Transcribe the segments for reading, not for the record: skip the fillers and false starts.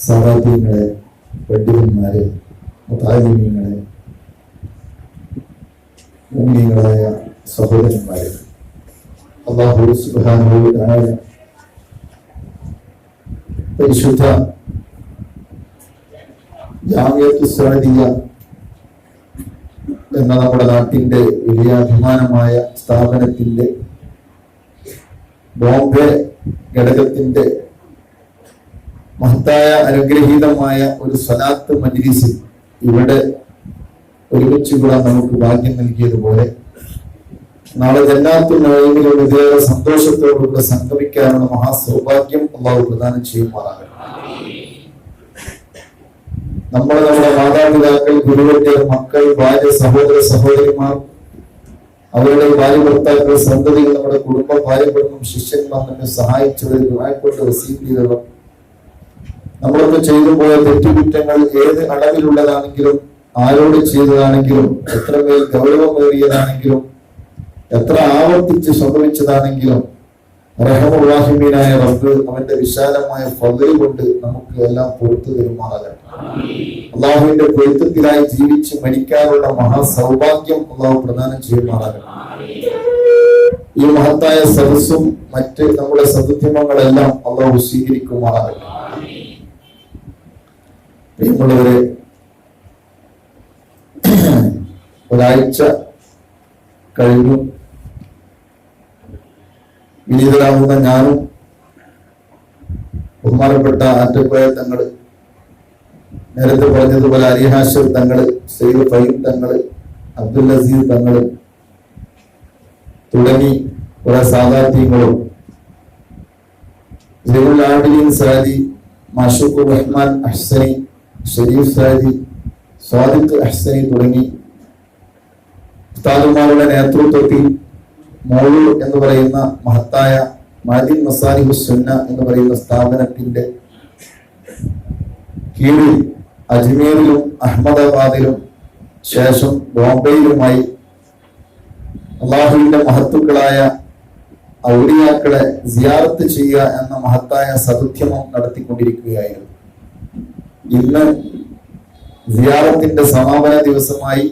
സാധാത്യങ്ങളെ, പണ്ഡിതന്മാരെ, മുതാലിമീങ്ങളെ, മുഅ്മിനീങ്ങളായ സഹോദരന്മാരെ, അല്ലാഹു സുബ്ഹാനഹു വ തആല പരിശുദ്ധ ജാമിഅത്തുൽ സഅദിയ്യ എന്ന നമ്മുടെ നാട്ടിന്റെ വലിയ അഭിമാനമായ സ്ഥാപനത്തിന്റെ ബോംബെ ഘടകത്തിന്റെ മഹത്തായ അനുഗ്രഹീതമായ ഒരു സ്വലാത്ത് മജ്ലിസിൽ ഇവിടെ ഒരുമിച്ച് കൂടാൻ നമുക്ക് ഭാഗ്യം നൽകിയതുപോലെ നാളെ ജന്നാത്തുൽ നഈമിൽ ഇതേറെ സന്തോഷത്തോടുകൂടെ സംഗമിക്കാനുള്ള മഹാസൗഭാഗ്യം അല്ലാഹു പ്രദാനം ചെയ്യുമാറാകട്ടെ. നമ്മുടെ മാതാപിതാക്കൾ, ഗുരുവന്യർ, മക്കൾ, ഭാര്യ, സഹോദര സഹോദരിമാർ, അവരുടെ ഭാര്യ ഭർത്താക്കൾ, സന്തതികൾ, നമ്മുടെ കുടുംബ ഭാര്യപ്പെടും ശിഷ്യന്മാർ, നമ്മെ സഹായിച്ചവർ, ദുആകൊണ്ട് വസീയത്ത് ചെയ്തവർ, നമ്മളൊക്കെ ചെയ്തു പോയ തെറ്റുകുറ്റങ്ങൾ ഏത് അളവിലുള്ളതാണെങ്കിലും ആരോട് ചെയ്തതാണെങ്കിലും എത്രമേൽ ഗൗരവമേറിയതാണെങ്കിലും എത്ര ആവർത്തിച്ച് സംഭവിച്ചതാണെങ്കിലും റഹ്മാനായ റബ്ബ് അവന്റെ വിശാലമായ ഫദ്ൽ കൊണ്ട് നമുക്ക് എല്ലാം പുറത്തു തരുമാറാകട്ടെ. അള്ളാഹുവിന്റെ പൊരുത്തത്തിലായി ജീവിച്ച് മരിക്കാനുള്ള മഹാസൗഭാഗ്യം അള്ളാഹു പ്രദാനം ചെയ്യുമാറാകട്ടെ. ഈ മഹത്തായ സദസ്സും മറ്റ് നമ്മുടെ സദുദ്യമങ്ങളെല്ലാം അള്ളാഹു സ്വീകരിക്കുമാറാകട്ടെ. പ്രിയമുള്ളവരെ, ഒരാഴ്ച കഴിഞ്ഞു. വിനീതരാകുന്ന ഞാനും ബഹുമാനപ്പെട്ട ആറ്റപ്പായ തങ്ങള്, നേരത്തെ പറഞ്ഞതുപോലെ അരിഹാഷർ തങ്ങള്, സയ്യിദ് ഫഹീം തങ്ങള്, അബ്ദുൽ അസീസ് തങ്ങള് തുടങ്ങി കുറെ സാദാത്യങ്ങളും ആബിദീൻ സാദി, മാഷൂഖ് റഹ്മാൻ അഹ്സനി, ഷരീഫ് സാദി, സ്വാദിഖ് അഹ്സനി തുടങ്ങി ഉസ്താദുമാരുടെ നേതൃത്വത്തിൽ മൗലൂർ എന്ന് പറയുന്ന മഹത്തായ മാദിൻ മസാലിഹുസ് സുന്ന എന്ന് പറയുന്ന സ്ഥാപനത്തിന്റെ കീഴിൽ അജ്മീറിലും അഹമ്മദാബാദിലും ശേഷം ബോംബെയിലുമായി അള്ളാഹുവിന്റെ മഹത്തുക്കളായ ഔലിയാക്കളെ സിയാറത്ത് ചെയ്യുക എന്ന മഹത്തായ സദുദ്യമം നടത്തിക്കൊണ്ടിരിക്കുകയായിരുന്നു. ഇന്ന് സിയാറത്തിന്റെ സമാപന ദിവസമായി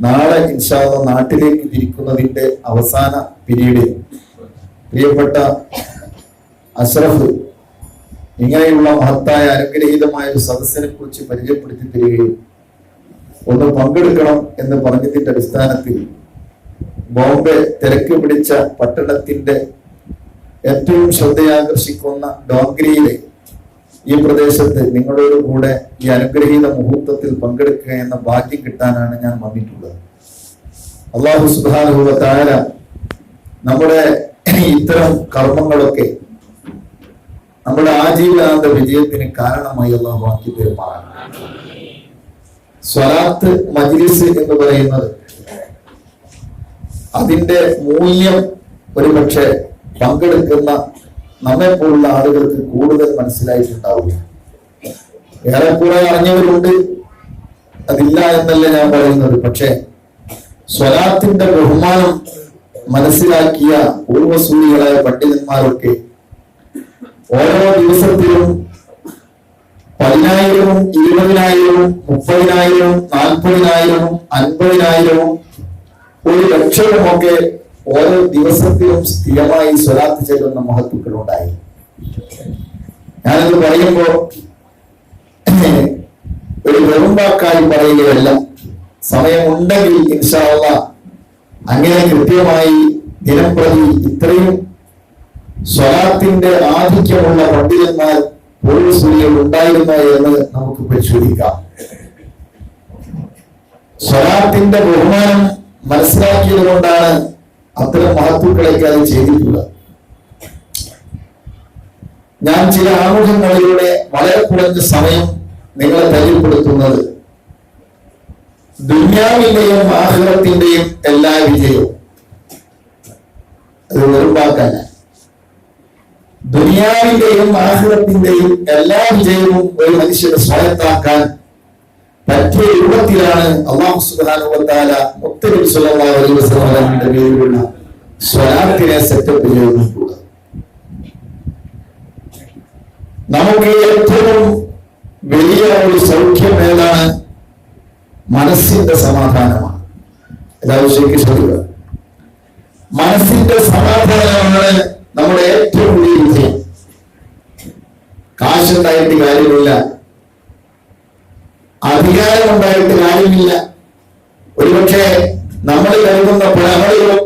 നാളെ ഇൻഷാ അല്ലാഹ് നാട്ടിലേക്ക് തിരിക്കുന്നതിന്റെ അവസാന പിരീഡിൽ പ്രിയപ്പെട്ട അഷ്റഫ് ഇങ്ങനെയുള്ള മഹത്തായ അനുഗ്രഹീതമായ ഒരു സദസ്സിനെ കുറിച്ച് പരിചയപ്പെടുത്തി തരികയും ഒന്ന് പങ്കെടുക്കണം എന്ന് പറഞ്ഞതിന്റെ അടിസ്ഥാനത്തിൽ ബോംബെ തിരക്ക് പിടിച്ച പട്ടണത്തിന്റെ ഏറ്റവും ശ്രദ്ധയാകർഷിക്കുന്ന ഡോങ്കരിയിലെ ഈ പ്രദേശത്ത് നിങ്ങളോട് കൂടെ ഈ അനുഗ്രഹീത മുഹൂർത്തത്തിൽ പങ്കെടുക്കുക എന്ന ഭാഗ്യം കിട്ടാനാണ് ഞാൻ വന്നിട്ടുള്ളത്. അല്ലാഹു സുബ്ഹാനഹു വ തആല നമ്മുടെ ഇത്തരം കർമ്മങ്ങളൊക്കെ നമ്മുടെ ആജീവനാന്ത വിജയത്തിന് കാരണമായി അല്ലാഹു ആക്കി തരുമാറാകട്ടെ. സ്വലാത്ത് മജ്ലിസ് എന്ന് പറയുന്നത് അതിന്റെ മൂല്യം ഒരുപക്ഷെ പങ്കെടുക്കുന്ന നമ്മെ പോലുള്ള ആളുകൾക്ക് കൂടുതൽ മനസ്സിലായിട്ടുണ്ടാവില്ല. ഏറെക്കുറെ അറിഞ്ഞവരുണ്ട്, അതില്ല എന്നല്ല ഞാൻ പറയുന്നത്. പക്ഷെ സ്വലാത്തിന്റെ ബഹുമാനം മനസ്സിലാക്കിയ പൂർവസൂരികളായ പണ്ഡിതന്മാരൊക്കെ ഓരോ ദിവസത്തിലും 10,000, 20,000, 30,000, 40,000, 50,000, 1,00,000 ഓരോ ദിവസത്തിലും സ്ഥിരമായി സ്വലാത്ത് ചെല്ലുന്ന മഹത്തുക്കൾ ഉണ്ടായി. ഞാനത് പറയുമ്പോ ഒരു വെറുമ്പാക്കായി പറയുകയല്ല. സമയമുണ്ടെങ്കിൽ ഇൻഷാ അല്ലാഹ് അങ്ങനെ കൃത്യമായി ദിനംപ്രതി ഇത്രയും സ്വലാത്തിന്റെ ആധിക്യമുള്ള പണ്ഡിതന്മാർ പൂർവ്വസൂരികൾ ഉണ്ടായിരുന്നോ എന്ന് നമുക്ക് പരിശോധിക്കാം. സ്വലാത്തിന്റെ ബഹുമാനം മനസ്സിലാക്കിയത് കൊണ്ടാണ് അത്തരം മഹത്തുക്കളേക്ക് അത് ചെയ്തിട്ടുള്ളത്. ഞാൻ ചില ആമുഖങ്ങളിലൂടെ വളരെ കുറഞ്ഞ സമയം നിങ്ങളെ പരിചയപ്പെടുത്തുന്നത് ദുനിയാവിന്റെയും ആഖിറത്തിന്റെയും എല്ലാ വിജയവും അത് വെറുപ്പാക്കല്ല. ദുനിയാവിന്റെയും ആഖിറത്തിന്റെയും എല്ലാ വിജയവും ഒരു മനുഷ്യനെ സ്വായത്താക്കാൻ പറ്റിയ രൂപത്തിലാണ് അല്ലാഹു സുബ്ഹാനഹു വ തആല മുത്തനബി സ്വല്ലല്ലാഹു അലൈഹി വസല്ലമയുടെ പേരിലുള്ള സ്വലാത്തിനെ സെറ്റപ്പ് ചെയ്തിട്ടുള്ളത്. നമുക്ക് ഏറ്റവും വലിയ ഒരു സൗഖ്യം ഏതാണ്? മനസ്സിന്റെ സമാധാനമാണ്. എല്ലാവരും ശരിക്കും ശ്രദ്ധിക്കുക. മനസ്സിന്റെ സമാധാനമാണ് നമ്മുടെ ഏറ്റവും വലിയ വിജയം. കാശുണ്ടായിട്ട് കാര്യമില്ല, അധികാരം ഉണ്ടായിട്ട് കാര്യമില്ല. ഒരുപക്ഷെ നമ്മൾ കരുതുന്ന പല ആളുകളും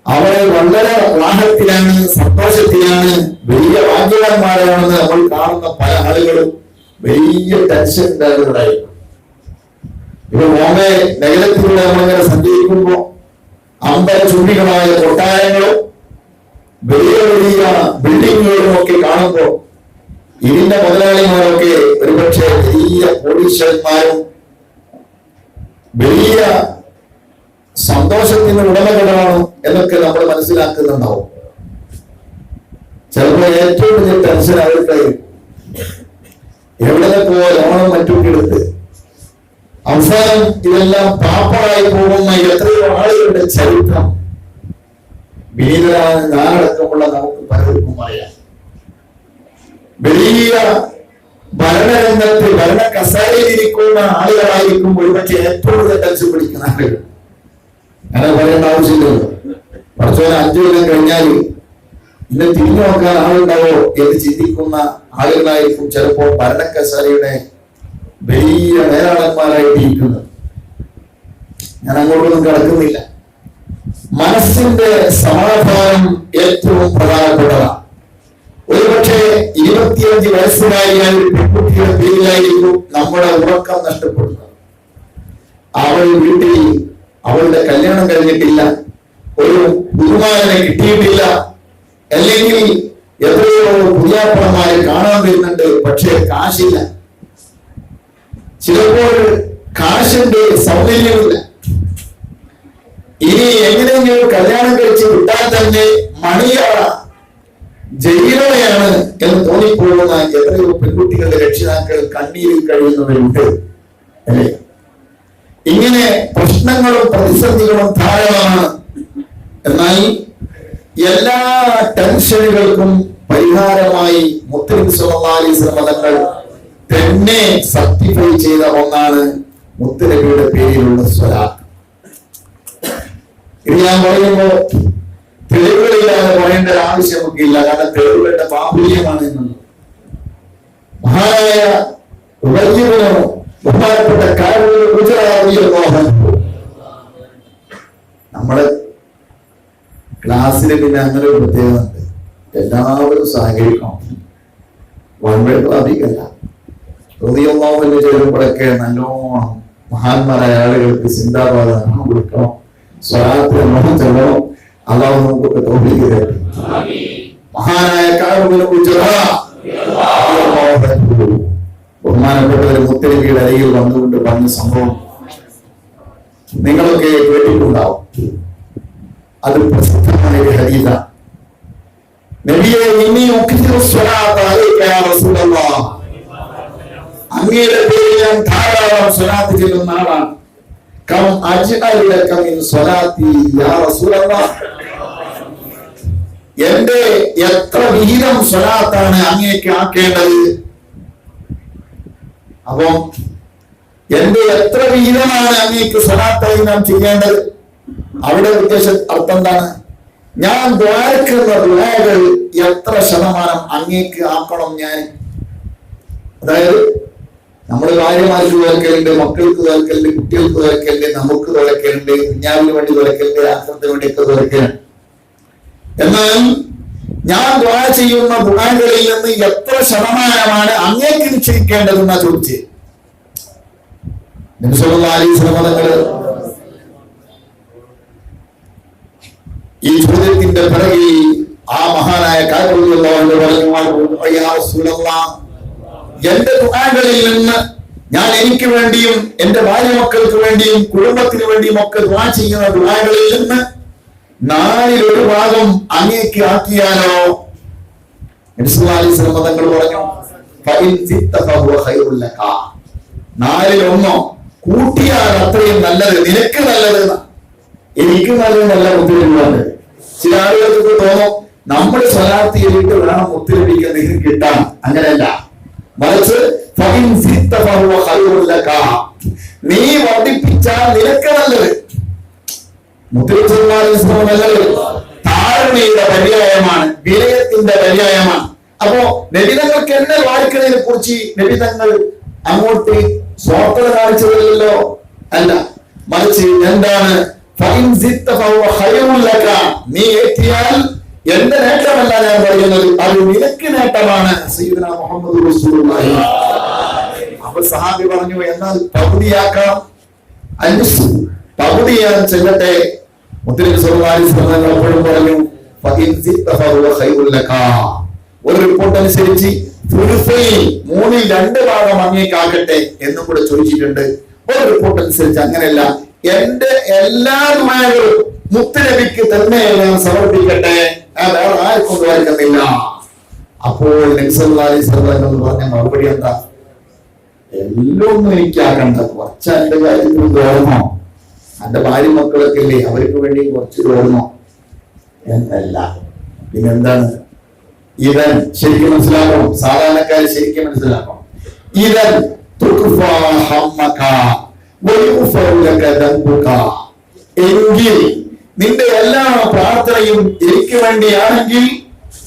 അവരെ വളരെ റാഹത്തിലാണ്, സന്തോഷത്തിലാണ്, വലിയ ഭാഗ്യവാന്മാരാണെന്ന് നമ്മൾ കാണുന്ന പല ആളുകളും വലിയ ടെൻഷൻ ഉണ്ടാകുന്നതായിരുന്നു. ഇപ്പൊ ബോംബെ നഗരത്തിലൂടെ നമ്മളിങ്ങനെ സഞ്ചരിക്കുമ്പോ അമ്പരചുംബികളായ കൊട്ടാരങ്ങളും വലിയ വലിയ ബിൽഡിങ്ങുകളും ഒക്കെ കാണുമ്പോ ഇതിന്റെ മുതലാളിമാരൊക്കെ ഒരുപക്ഷെ വലിയ കോടീശ്വരന്മാരും വലിയ സന്തോഷത്തിന് ഉടമകളാണ് എന്നൊക്കെ നമ്മൾ മനസ്സിലാക്കുന്നുണ്ടാവും. ചിലപ്പോൾ ഏറ്റവും വലിയ ടെൻഷൻ അവർക്ക് എവിടെ ലോണും മറ്റും എടുത്ത് അവസാനം ഇതെല്ലാം പാപ്പറായി പോകുന്ന എത്രയോ ആളുകളുടെ ചരിത്രം വിനീതരാണ് ഞാനടക്കമുള്ള നമുക്ക് പലർക്കും അറിയാം. വലിയ ഭരണരംഗത്ത് ഭരണ കസേരയിലിരിക്കുന്ന ആളുകളായിരിക്കും ഒരുപക്ഷെ ഏറ്റവും കൂടുതൽ ടെൻഷൻ പിടിക്കുന്ന ആളുകൾ. അങ്ങനെ പറയേണ്ട ആവശ്യമില്ലല്ലോ. കുറച്ചോടെ 5 കൊല്ലം കഴിഞ്ഞാൽ ഇന്ന് തിരിഞ്ഞു നോക്കാൻ ആളുണ്ടാവോ എന്ന് ചിന്തിക്കുന്ന ആളുകളായിരിക്കും ചിലപ്പോൾ ഭരണക്കസേരയുടെ വലിയ മേലാളന്മാരായിട്ടിരിക്കുന്നത്. ഞാൻ അങ്ങോട്ടൊന്നും കടക്കുന്നില്ല. മനസ്സിന്റെ സമാധാനം ഏറ്റവും പ്രധാനപ്പെട്ടതാണ്. ഒരുപക്ഷെ 25 വയസ്സുകാരിയായ ഒരു പെൺകുട്ടിയുടെ പേരിലായിരിക്കും നമ്മുടെ ഉറക്കം നഷ്ടപ്പെടുന്നത്. അവൾ വീട്ടിൽ അവളുടെ കല്യാണം കഴിഞ്ഞിട്ടില്ല, ഒരു പുതുമാരനെ കിട്ടിയിട്ടില്ല, അല്ലെങ്കിൽ എത്രയോ പുതിയാപ്പണമാരെ കാണാൻ വരുന്നുണ്ട്, പക്ഷേ കാശില്ല. ചിലപ്പോൾ കാശിന്റെ സൗകര്യമില്ല. ഇനി എങ്ങനെയെങ്കിലും കല്യാണം കഴിച്ച് വിട്ടാൽ തന്നെ മണിയറ ജയിലറയാണ് എന്ന് തോന്നിപ്പോകുന്ന എത്രയോ പെൺകുട്ടികളുടെ രക്ഷിതാക്കൾ കണ്ണീരിൽ കഴിയുന്നവരുണ്ട്, അല്ലേ? ഇങ്ങനെ പ്രശ്നങ്ങളും പ്രതിസന്ധികളും ധാരാളമാണ്. എന്നാൽ എല്ലാ ടെൻഷനുകൾക്കും പരിഹാരമായി മുത്തനബി സല്ലല്ലാഹു അലൈഹി വസല്ലം തങ്ങൾ തന്നെ സർട്ടിഫൈ ചെയ്ത ഒന്നാണ് മുത്തനബിയുടെ പേരിലുള്ള സ്വലാത്ത്. ഇത് ഞാൻ പറയുമ്പോ തെളിവുകളില്ലാതെ പറയേണ്ട ഒരു ആവശ്യം നമുക്കില്ല. കാരണം തെളിവുകളുടെ ബാഹുല്യമാണ് എന്നുള്ളത്. മഹാനായ ബഹുമാനപ്പെട്ട നമ്മുടെ ക്ലാസ്സിൽ പിന്നെ അങ്ങനെ ഒരു പ്രത്യേകത ഉണ്ട്. എല്ലാവരും സഹകരിക്കണം. വൺവേൾക്കല്ല ഹൃദയമാവല് ചേരുമ്പോഴൊക്കെ നല്ലോണം മഹാന്മാരായ ആളുകൾക്ക് സിന്ദാബാദ് കൊടുക്കണം, സ്വലാത്ത് മോഹം ചെല്ലണം. അല്ലാഹു നമുക്ക് തൗഫീഖ് തരട്ടെ. മഹാനായ ബഹുമാനപ്പെട്ടവർ മുത്തനബിയുടെ അരികിൽ വന്നുകൊണ്ട് പറഞ്ഞ സംഭവം നിങ്ങളൊക്കെ കേട്ടിട്ടുണ്ടാവും. അത് പ്രസിദ്ധമായ ഒരു ഹദീസാണ്. നബിയെ ഇന്നി ഉഖ്തിറു സ്വലാത്ത അലൈക യാ റസൂലല്ലാഹ്, അങ്ങയുടെ പേരിൽ ഞാൻ ധാരാളം സ്വലാത്ത് ചൊല്ലുന്ന ആളാണ്. കം അജ്അലു ലക മിൻ സ്വലാത്തി യാ റസൂലല്ലാഹ്, എന്റെ എത്ര വിഹിതം സ്വലാത്താണ് അങ്ങേക്ക് ആക്കേണ്ടത്? അപ്പൊ എന്റെ എത്ര വിഹിതമാണ് അങ്ങേക്ക് സ്വലാത്തായി നാം ചെയ്യേണ്ടത്? അവിടെ ഉദ്ദേശ അർത്ഥം എന്താണ്? ഞാൻ ദ്വാരക്കുന്ന ദുആകൾ എത്ര ശതമാനം അങ്ങേക്ക് ആക്കണം ഞാൻ? അതായത് നമ്മൾ ഭാര്യമാർക്ക് തുറക്കലുണ്ട്, മക്കൾക്ക് തുറക്കലുണ്ട്, കുട്ടികൾക്ക് തുറക്കലുണ്ട്, നമുക്ക് തുറക്കലുണ്ട്, കുഞ്ഞാവിന് വേണ്ടി തുറക്കലുണ്ട്, ആശ്രമത്തിന് വേണ്ടിയൊക്കെ തുറക്കലുണ്ട്. എന്നാൽ ഞാൻ ദുആ ചെയ്യുന്ന ദുആകളിൽ നിന്ന് എത്ര ശതമാനമാണ് അങ്ങേക്ക് നിശ്ചയിക്കേണ്ടതെന്നാ ചോദിച്ചത്. നബി സല്ലല്ലാഹു അലൈഹി വസല്ലം തങ്ങൾ ഈ ചോദ്യത്തിന്റെ പിറകിൽ ആ മഹാനായ എന്റെ ദുആകളിൽ നിന്ന് ഞാൻ എനിക്ക് വേണ്ടിയും എന്റെ ഭാര്യ മക്കൾക്ക് വേണ്ടിയും കുടുംബത്തിന് വേണ്ടിയും ഒക്കെ ദുആ ചെയ്യുന്ന ദുആകളിൽ നിന്ന് 4 ഭാഗം അങ്ങേക്ക് ആക്കിയാലോ? നബി സല്ലല്ലാഹു അലൈഹി വസല്ലം തങ്ങൾ പറഞ്ഞു, ഫഇൻ സിത്ത ഫഹുവ ഖൈറുൽ ലക, 4 കൂട്ടിയാൽ അത്രയും നല്ലത്, നിനക്ക് നല്ലത്, എനിക്ക് നല്ലതല്ല. മുത്തനബി പറഞ്ഞത്. ചില ആളുകൾക്ക് തോന്നും നമ്മൾ സ്വലാത്ത് ചെയ്തിട്ട് വേണം മുത്തുനബിക്ക് നിഹർ കിട്ടാൻ. അങ്ങനെയല്ല, മറിച്ച് നീ വർദ്ധിപ്പിച്ചാൽ നിനക്ക് നല്ലത്. മുത്തുനബി താഴ്മയുടെ പര്യായമാണ്, വിനയത്തിന്റെ പര്യായമാണ്. അപ്പോ നബിതങ്ങൾക്ക് എന്നെ വായിക്കുന്നതിനെ കുറിച്ച് നബിതങ്ങൾ അങ്ങോട്ട് സ്വാർത്ഥത കാണിച്ചതല്ലോ, അല്ല, മറിച്ച് എന്താണ്, നീ ഏറ്റിയാൽ എന്റെ നേട്ടമല്ല ഞാൻ പറയുന്നത്, അത് നിനക്ക് നേട്ടമാണ്. സയ്യിദുനാ മുഹമ്മദ് റസൂലുള്ളാഹി. അപ്പോൾ സഹാബി പറഞ്ഞു, എന്നാൽ പകുതിയാക്കാം, പകുതി ഞാൻ ചെല്ലട്ടെ. മുത്തനബി സല്ലല്ലാഹു അലൈഹി വസല്ലം എപ്പോഴും പറഞ്ഞു, ഒരു റിപ്പോർട്ട് അനുസരിച്ച് മൂന്നിൽ 2 ഭാഗം അങ്ങേക്കാകട്ടെ എന്നും കൂടെ ചോദിച്ചിട്ടുണ്ട്. ഒരു റിപ്പോർട്ട് അനുസരിച്ച് അങ്ങനെയല്ല, എന്റെ എല്ലാ ദുആകളും മുത്തുനബിക്ക് തന്നെ ഞാൻ സമർപ്പിക്കട്ടെ, വേറെ ആർക്കും വായിക്കുന്നില്ല. അപ്പോൾ നബി സല്ലല്ലാഹു അലൈഹി വസല്ലം പറഞ്ഞ മറുപടി എന്താ, എല്ലാം ഒന്നും എനിക്കാക്കണ്ട, കുറച്ച് എന്റെ കാര്യത്തിൽ തോന്നോ, എന്റെ ഭാര്യ മക്കളൊക്കെ ഇല്ലേ, അവർക്ക് വേണ്ടി കുറച്ച് തോന്നോ എന്നല്ല. പിന്നെന്താണ്, ഇവൻ ശരിക്കും മനസ്സിലാക്കണം, സാധാരണക്കാര് ശരിക്കും മനസ്സിലാക്കണം. ഇവൻ എങ്കിൽ നിന്റെ എല്ലാ പ്രാർത്ഥനയും എനിക്ക് വേണ്ടിയാണെങ്കിൽ,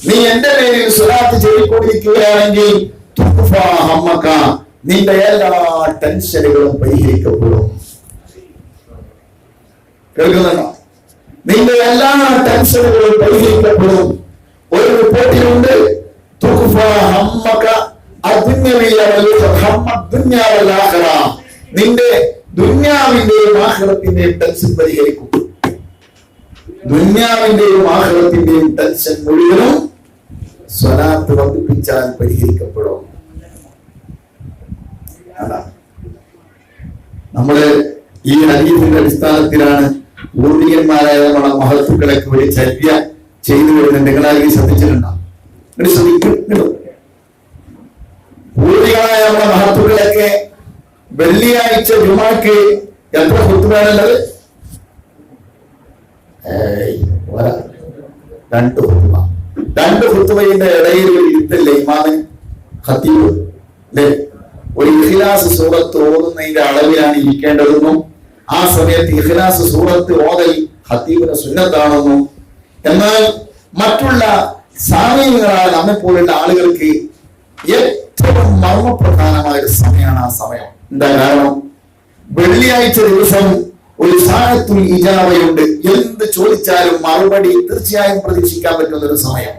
നീ എന്റെ പേരിൽ സ്വലാത്ത് ചെയ്തുകൊണ്ടിരിക്കുകയാണെങ്കിൽ നിന്റെ എല്ലാ ടെൻഷനുകളും പരിഹരിക്കപ്പെടും. കേൾക്കുന്നുണ്ടോ? നിന്റെ എല്ലാ ടെൻഷനുകളും പരിഹരിക്കപ്പെടും. ഒരു റിപ്പോർട്ടിലുണ്ട്, നിന്റെ ദുന്യാവിന്റെയും ആഖിറത്തിന്റെയും ടെൻഷൻ പരിഹരിക്കും. ദുന്യാവിന്റെയും ആഖിറത്തിന്റെയും ടെൻഷൻ മുഴുവനും സ്വലാത്ത് വർദ്ധിപ്പിച്ചാൽ പരിഹരിക്കപ്പെടും. നമ്മള് ഈ ഹദീസിന്റെ അടിസ്ഥാനത്തിലാണ് പൂർവികന്മാരായ നമ്മുടെ മഹത്തുക്കളൊക്കെ ഒരു ചര്യ ചെയ്തു വരുന്നത്. നിങ്ങളാരെങ്കിലും ശ്രദ്ധിച്ചിട്ടുണ്ടോ? പൂർവികളായ നമ്മുടെ മഹത്തുക്കളൊക്കെ വെള്ളിയാഴ്ച ജുമാക്ക് എത്ര ഖുത്ബയാണുള്ളത്? 2 ഖുത്ബയുടെ ഇടയിൽ ഒരു ഇരുത്തല്ലേ ഇമാമിന്, ഖതീബ് അല്ലേ? ഒരു ഇഖ്ലാസ് സൂറത്ത് ഓതുന്നതിന്റെ അളവിലാണ് ഇരിക്കേണ്ടതെന്നും ആ സമയത്ത് ഇഖ്ലാസ് സൂറത്ത് ഓതൽ ഖതീബിന് സുന്നത്താണെന്നും, എന്നാൽ മറ്റുള്ള സാമീയങ്ങളായ നമ്മെപ്പോലുള്ള ആളുകൾക്ക് ഏറ്റവും മർമ്മപ്രധാനമായ ഒരു സമയമാണ് ആ സമയം. എന്താ കാരണം? വെള്ളിയാഴ്ച ദിവസം ഒരു സാഅത്തുൽ ഇജാബയുണ്ട്. എന്ത് ചോദിച്ചാലും മറുപടി തീർച്ചയായും പ്രതീക്ഷിക്കാൻ പറ്റുന്ന ഒരു സമയം.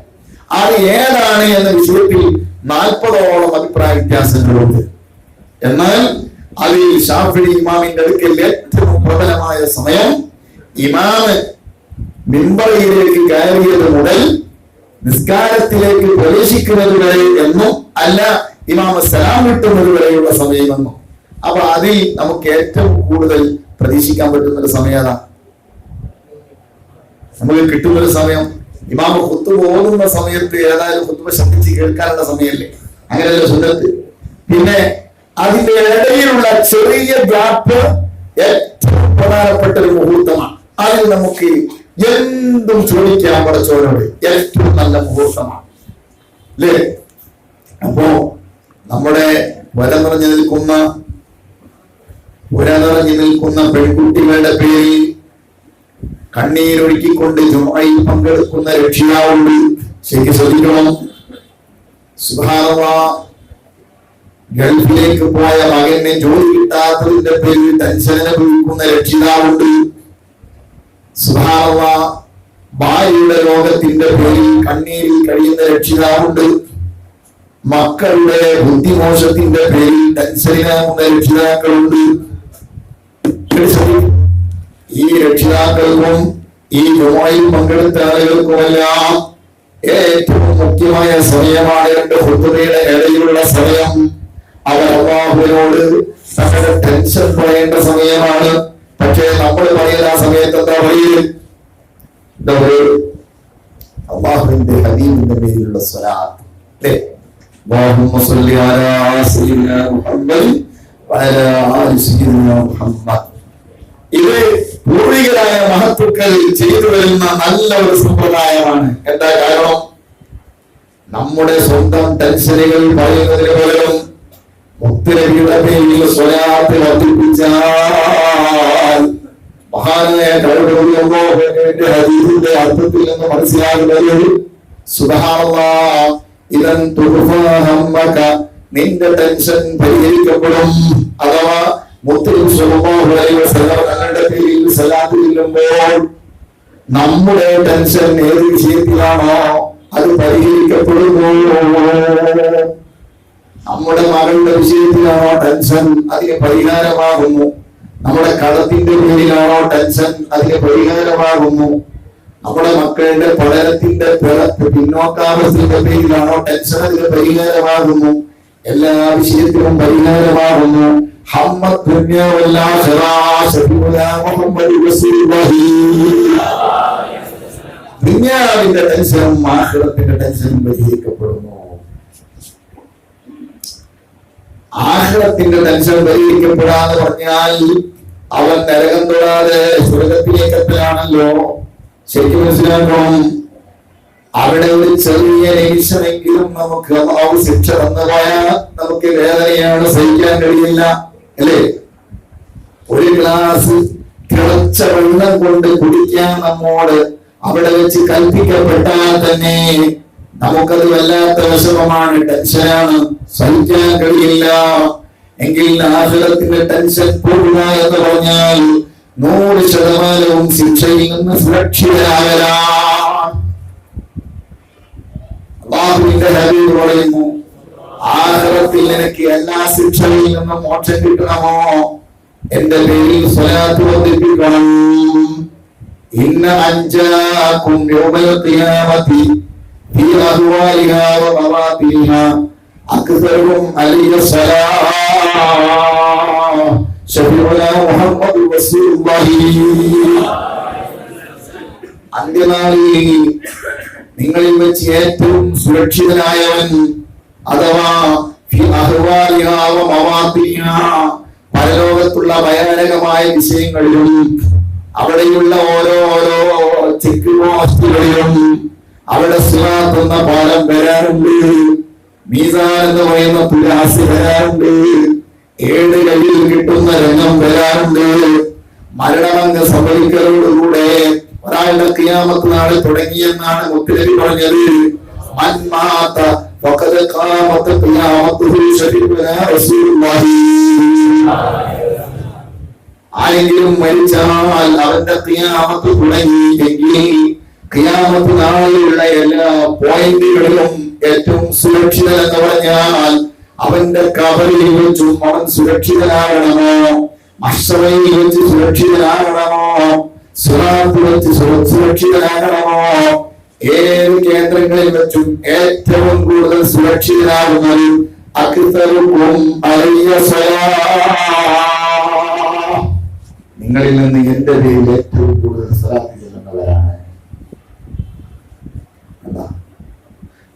അത് ഏതാണ് എന്ന വിഷയത്തിൽ 40ഓളം അഭിപ്രായ വ്യത്യാസങ്ങളുണ്ട്. എന്നാൽ അതിൽ ശാഫിഈ ഇമാമിന്റെ അടുക്കൽ ഏറ്റവും പ്രബലമായ സമയം ഇമാമ് മിമ്പറിലേക്ക് കയറിയത് മുതൽ നിസ്കാരത്തിലേക്ക് പ്രവേശിക്കുന്നത് വരെ എന്നും അല്ല, ഇമാമ് സലാം വിട്ടുന്നത് വരെയുള്ള സമയമെന്നും. അപ്പൊ അതിൽ നമുക്ക് ഏറ്റവും കൂടുതൽ പ്രതീക്ഷിക്കാൻ പറ്റുന്ന ഒരു സമയം ഏതാ? നമുക്ക് കിട്ടുന്നൊരു സമയം ഇമാമ് ഖുത്ബ ഓതുന്ന സമയത്ത് ഏതായാലും ഖുത്ബ ശബ്ദിച്ച് കേൾക്കാനുള്ള സമയമല്ലേ? അങ്ങനെയല്ല സുന്നത്ത്. പിന്നെ അതിന്റെ ഇടയിലുള്ള ചെറിയ ഗ്യാപ്പ് ഏറ്റവും പ്രധാനപ്പെട്ട ഒരു മുഹൂർത്തമാണ്. അതിൽ നമുക്ക് എന്തും ചോദിക്കാൻ പടച്ചവനോട് ഏറ്റവും നല്ല മുഹൂർത്തമാണ് അല്ലേ? അപ്പോ നമ്മുടെ പുര നിറഞ്ഞു നിൽക്കുന്ന പെൺകുട്ടികളുടെ പേരിൽ കണ്ണീരൊഴുക്കിക്കൊണ്ട് ജുമയിൽ പങ്കെടുക്കുന്ന രക്ഷിതാവുണ്ട്. ശരിക്കും ശ്രദ്ധിക്കണം. സുബ്ഹാനല്ലാഹ്, ഗൾഫിലേക്ക് പോയ മകനെ ജോലി കിട്ടാത്തതിന്റെ പേരിൽ ടെൻഷൻ അനുഭവിക്കുന്ന രക്ഷിതാവുണ്ട്. സുബ്ഹാനല്ലാഹ്, ഭാര്യയുടെ രോഗത്തിന്റെ പേരിൽ കണ്ണീരിൽ കഴിയുന്ന രക്ഷിതാവുണ്ട്. മക്കളുടെ ബുദ്ധിമോശത്തിന്റെ പേരിൽ ടെൻഷനിലാകുന്ന രക്ഷിതാക്കളുണ്ട്. ഈ രക്ഷിതാക്കൾക്കും ഈ ജുമയിൽ പങ്കെടുത്ത ആളുകൾക്കുമെല്ലാം ഏറ്റവും മുഖ്യമായ സമയമാണ് 2 ഖുത്ബയുടെ ഇടയിലുള്ള സമയം. അവർ അല്ലാഹുവിനോട് തങ്ങളുടെ ടെൻഷൻ പറയേണ്ട സമയമാണ്. പക്ഷേ നമ്മൾ പറയുന്ന ആ സമയത്ത് എന്താ പറയുന്നത്? അല്ലാഹുവിന്റെ ഹബീബിന്റെ പേരിലുള്ള സ്വലാത്ത് അല്ലേ? اللهم صل على سيدنا محمد وعلى آل سيدنا محمد. ഇത് പൂർവികരായ മഹത്തുക്കൾ ചെയ്തു വരുന്ന നല്ല ഒരു സമ്പ്രദായമാണ്. എന്താ കാരണം? നമ്മുടെ സ്വന്തം ടെൻഷനുകൾ പറയുന്നതിന് പകരം മുത്തുനബിയുടെ പേരിൽ സ്വലാത്ത് വർദ്ധിപ്പിച്ചാൽ മഹാനായ ഹദീസിന്റെ അർത്ഥത്തിൽ നിന്ന് മനസ്സിലാകുന്നത് സുബ്ഹാനല്ലാഹ് ഇദൻ തുഗ്ഫാ ഹമ്മക, നിന്റെ ടെൻഷൻ പരിഹരിക്കപ്പെടും. അഥവാ മുത്തുനബി സ്വല്ലല്ലാഹു അലൈഹി വസല്ലം തങ്ങളുടെ പേരിൽ സ്വലാത്ത് ചൊല്ലുമ്പോൾ നമ്മുടെ ടെൻഷൻ ഏത് വിഷയത്തിലാണോ അത് പരിഹരിക്കപ്പെടുന്നു. നമ്മുടെ മകളുടെ വിഷയത്തിലാണോ ടെൻഷൻ, അതിന് പരിഹാരമാകുന്നു. നമ്മുടെ കടത്തിന്റെ പേരിലാണോ ടെൻഷൻ, അതിന് പരിഹാരമാകുന്നു. നമ്മുടെ മക്കളുടെ പഠനത്തിന്റെ പിന്നോക്കാവസ്ഥയുടെ പേരിലാണോ ടെൻഷൻ, അതിന് പരിഹാരമാകുന്നു. എല്ലാ വിഷയത്തിലും പരിഹാരമാകുന്നു. ദുനിയാവിന്റെ ടെൻഷനും ആഖിറത്തിന്റെ ടെൻഷനും പരിഹരിക്കപ്പെടുന്നു. ആഖിറത്തിന്റെ ടെൻഷൻ പരിഹരിക്കപ്പെടാന്ന് പറഞ്ഞാൽ അവൻ നരകം തൊടാതെ സ്വർഗത്തിലേക്ക് എത്തലാണല്ലോ. ശരിക്കും മനസ്സിലാക്കണം. അവിടെ ഒരു ചെറിയ നിമിഷമെങ്കിലും നമുക്ക് അല്ലാഹു ശിക്ഷ തന്നതായാൽ നമുക്ക് വേദനയാണ്, സഹിക്കാൻ കഴിയില്ല, അല്ലേ? ഒരു ഗ്ലാസ് തിളച്ച വെള്ളം കൊണ്ട് കുടിക്കാൻ നമ്മോട് അവിടെ വെച്ച് കൽപ്പിക്കപ്പെട്ടാൽ തന്നെ നമുക്കത് വല്ലാത്ത വിഷമമാണ്, ടെൻഷനാണ്, സഹിക്കാൻ കഴിയില്ല. എങ്കിൽ ആഖിറത്തിന്റെ ടെൻഷൻ കൂടുക എന്ന് പറഞ്ഞാൽ 100% ശിക്ഷയിൽ നിന്ന് സുരക്ഷിതരാകലാണ്. അല്ലാഹുവിന്റെ ഹബീബ് പറയുന്നു, ആഖിറത്തിൽ നിനക്ക് എല്ലാ ശിക്ഷയിൽ നിന്നും മോക്ഷം കിട്ടണമോ, എന്റെ പേരിൽ സ്വലാത്ത് വർദ്ധിപ്പിക്കണം. ഇന്ന അൻജാകും യൗമൽ ഖിയാമത്തി ഫീ അഹ്വാലിഹാ വ മവാതിഹാ അക്സറുഹും അലൈഹി സ്വലാം ശഫീഉനാ മുഹമ്മദ് റസൂലുള്ളാഹി. അന്ത്യനാളിൽ നിങ്ങളിൽ വെച്ച് ഏറ്റവും സുരക്ഷിതനായവൻ, അഥവാ ഫീ അഹ്വാലിഹാ വ മവാതിഹാ, പരലോകത്തുള്ള ഭയാനകമായ വിഷയങ്ങളിലും അവിടെയുള്ള ഓരോ ചെക്ക് പോസ്റ്റുകളിലും അവിടെ സിറാത്ത് എന്ന പാലം വരാറുണ്ട്, മീസാൻ എന്ന് പറയുന്ന തുലാസ് വരാറുണ്ട്, 7 കയ്യിൽ കിട്ടുന്ന രംഗം വരാറുണ്ട്. മരണമങ്ങ് സംഭവിക്കലോടുകൂടെ ഒരാളുടെ ഖിയാമത്ത് നാളെ തുടങ്ങിയെന്നാണ് മുത്തുനബി പറഞ്ഞത്. മൻമാത ഫഖദ് ഖാമത്ത് ഖിയാമത്തുഹു ശഫീഉനാ റസൂലുള്ളാഹി. ആരെങ്കിലും മരിച്ചാൽ അവന്റെ ഖിയാമത്ത് തുടങ്ങിയെങ്കിൽ ഖിയാമത്ത് നാളെയുള്ള എല്ലാ പോയിന്റുകളിലും ഏറ്റവും സുരക്ഷിതൻ എന്ന് പറഞ്ഞാൽ അവന്റെ കബറിൽ വെച്ചും അവൻ സുരക്ഷിതനാകണമോ, മഹ്ശറയിൽ വെച്ച് സുരക്ഷിതനാകണമോ, സിറാത്തിൽ വെച്ച് സുരക്ഷിതനാകണമോ, ഏത് കേന്ദ്രങ്ങളിൽ വെച്ചും ഏറ്റവും കൂടുതൽ സുരക്ഷിതനാകുന്നത് അക്സറുഹും അലൈഹി സ്വലാം, നിങ്ങളിൽ നിന്ന് എന്റെ പേരിൽ ഏറ്റവും കൂടുതൽ സ്വലാത്ത് ചെല്ലുന്നവരാണ്.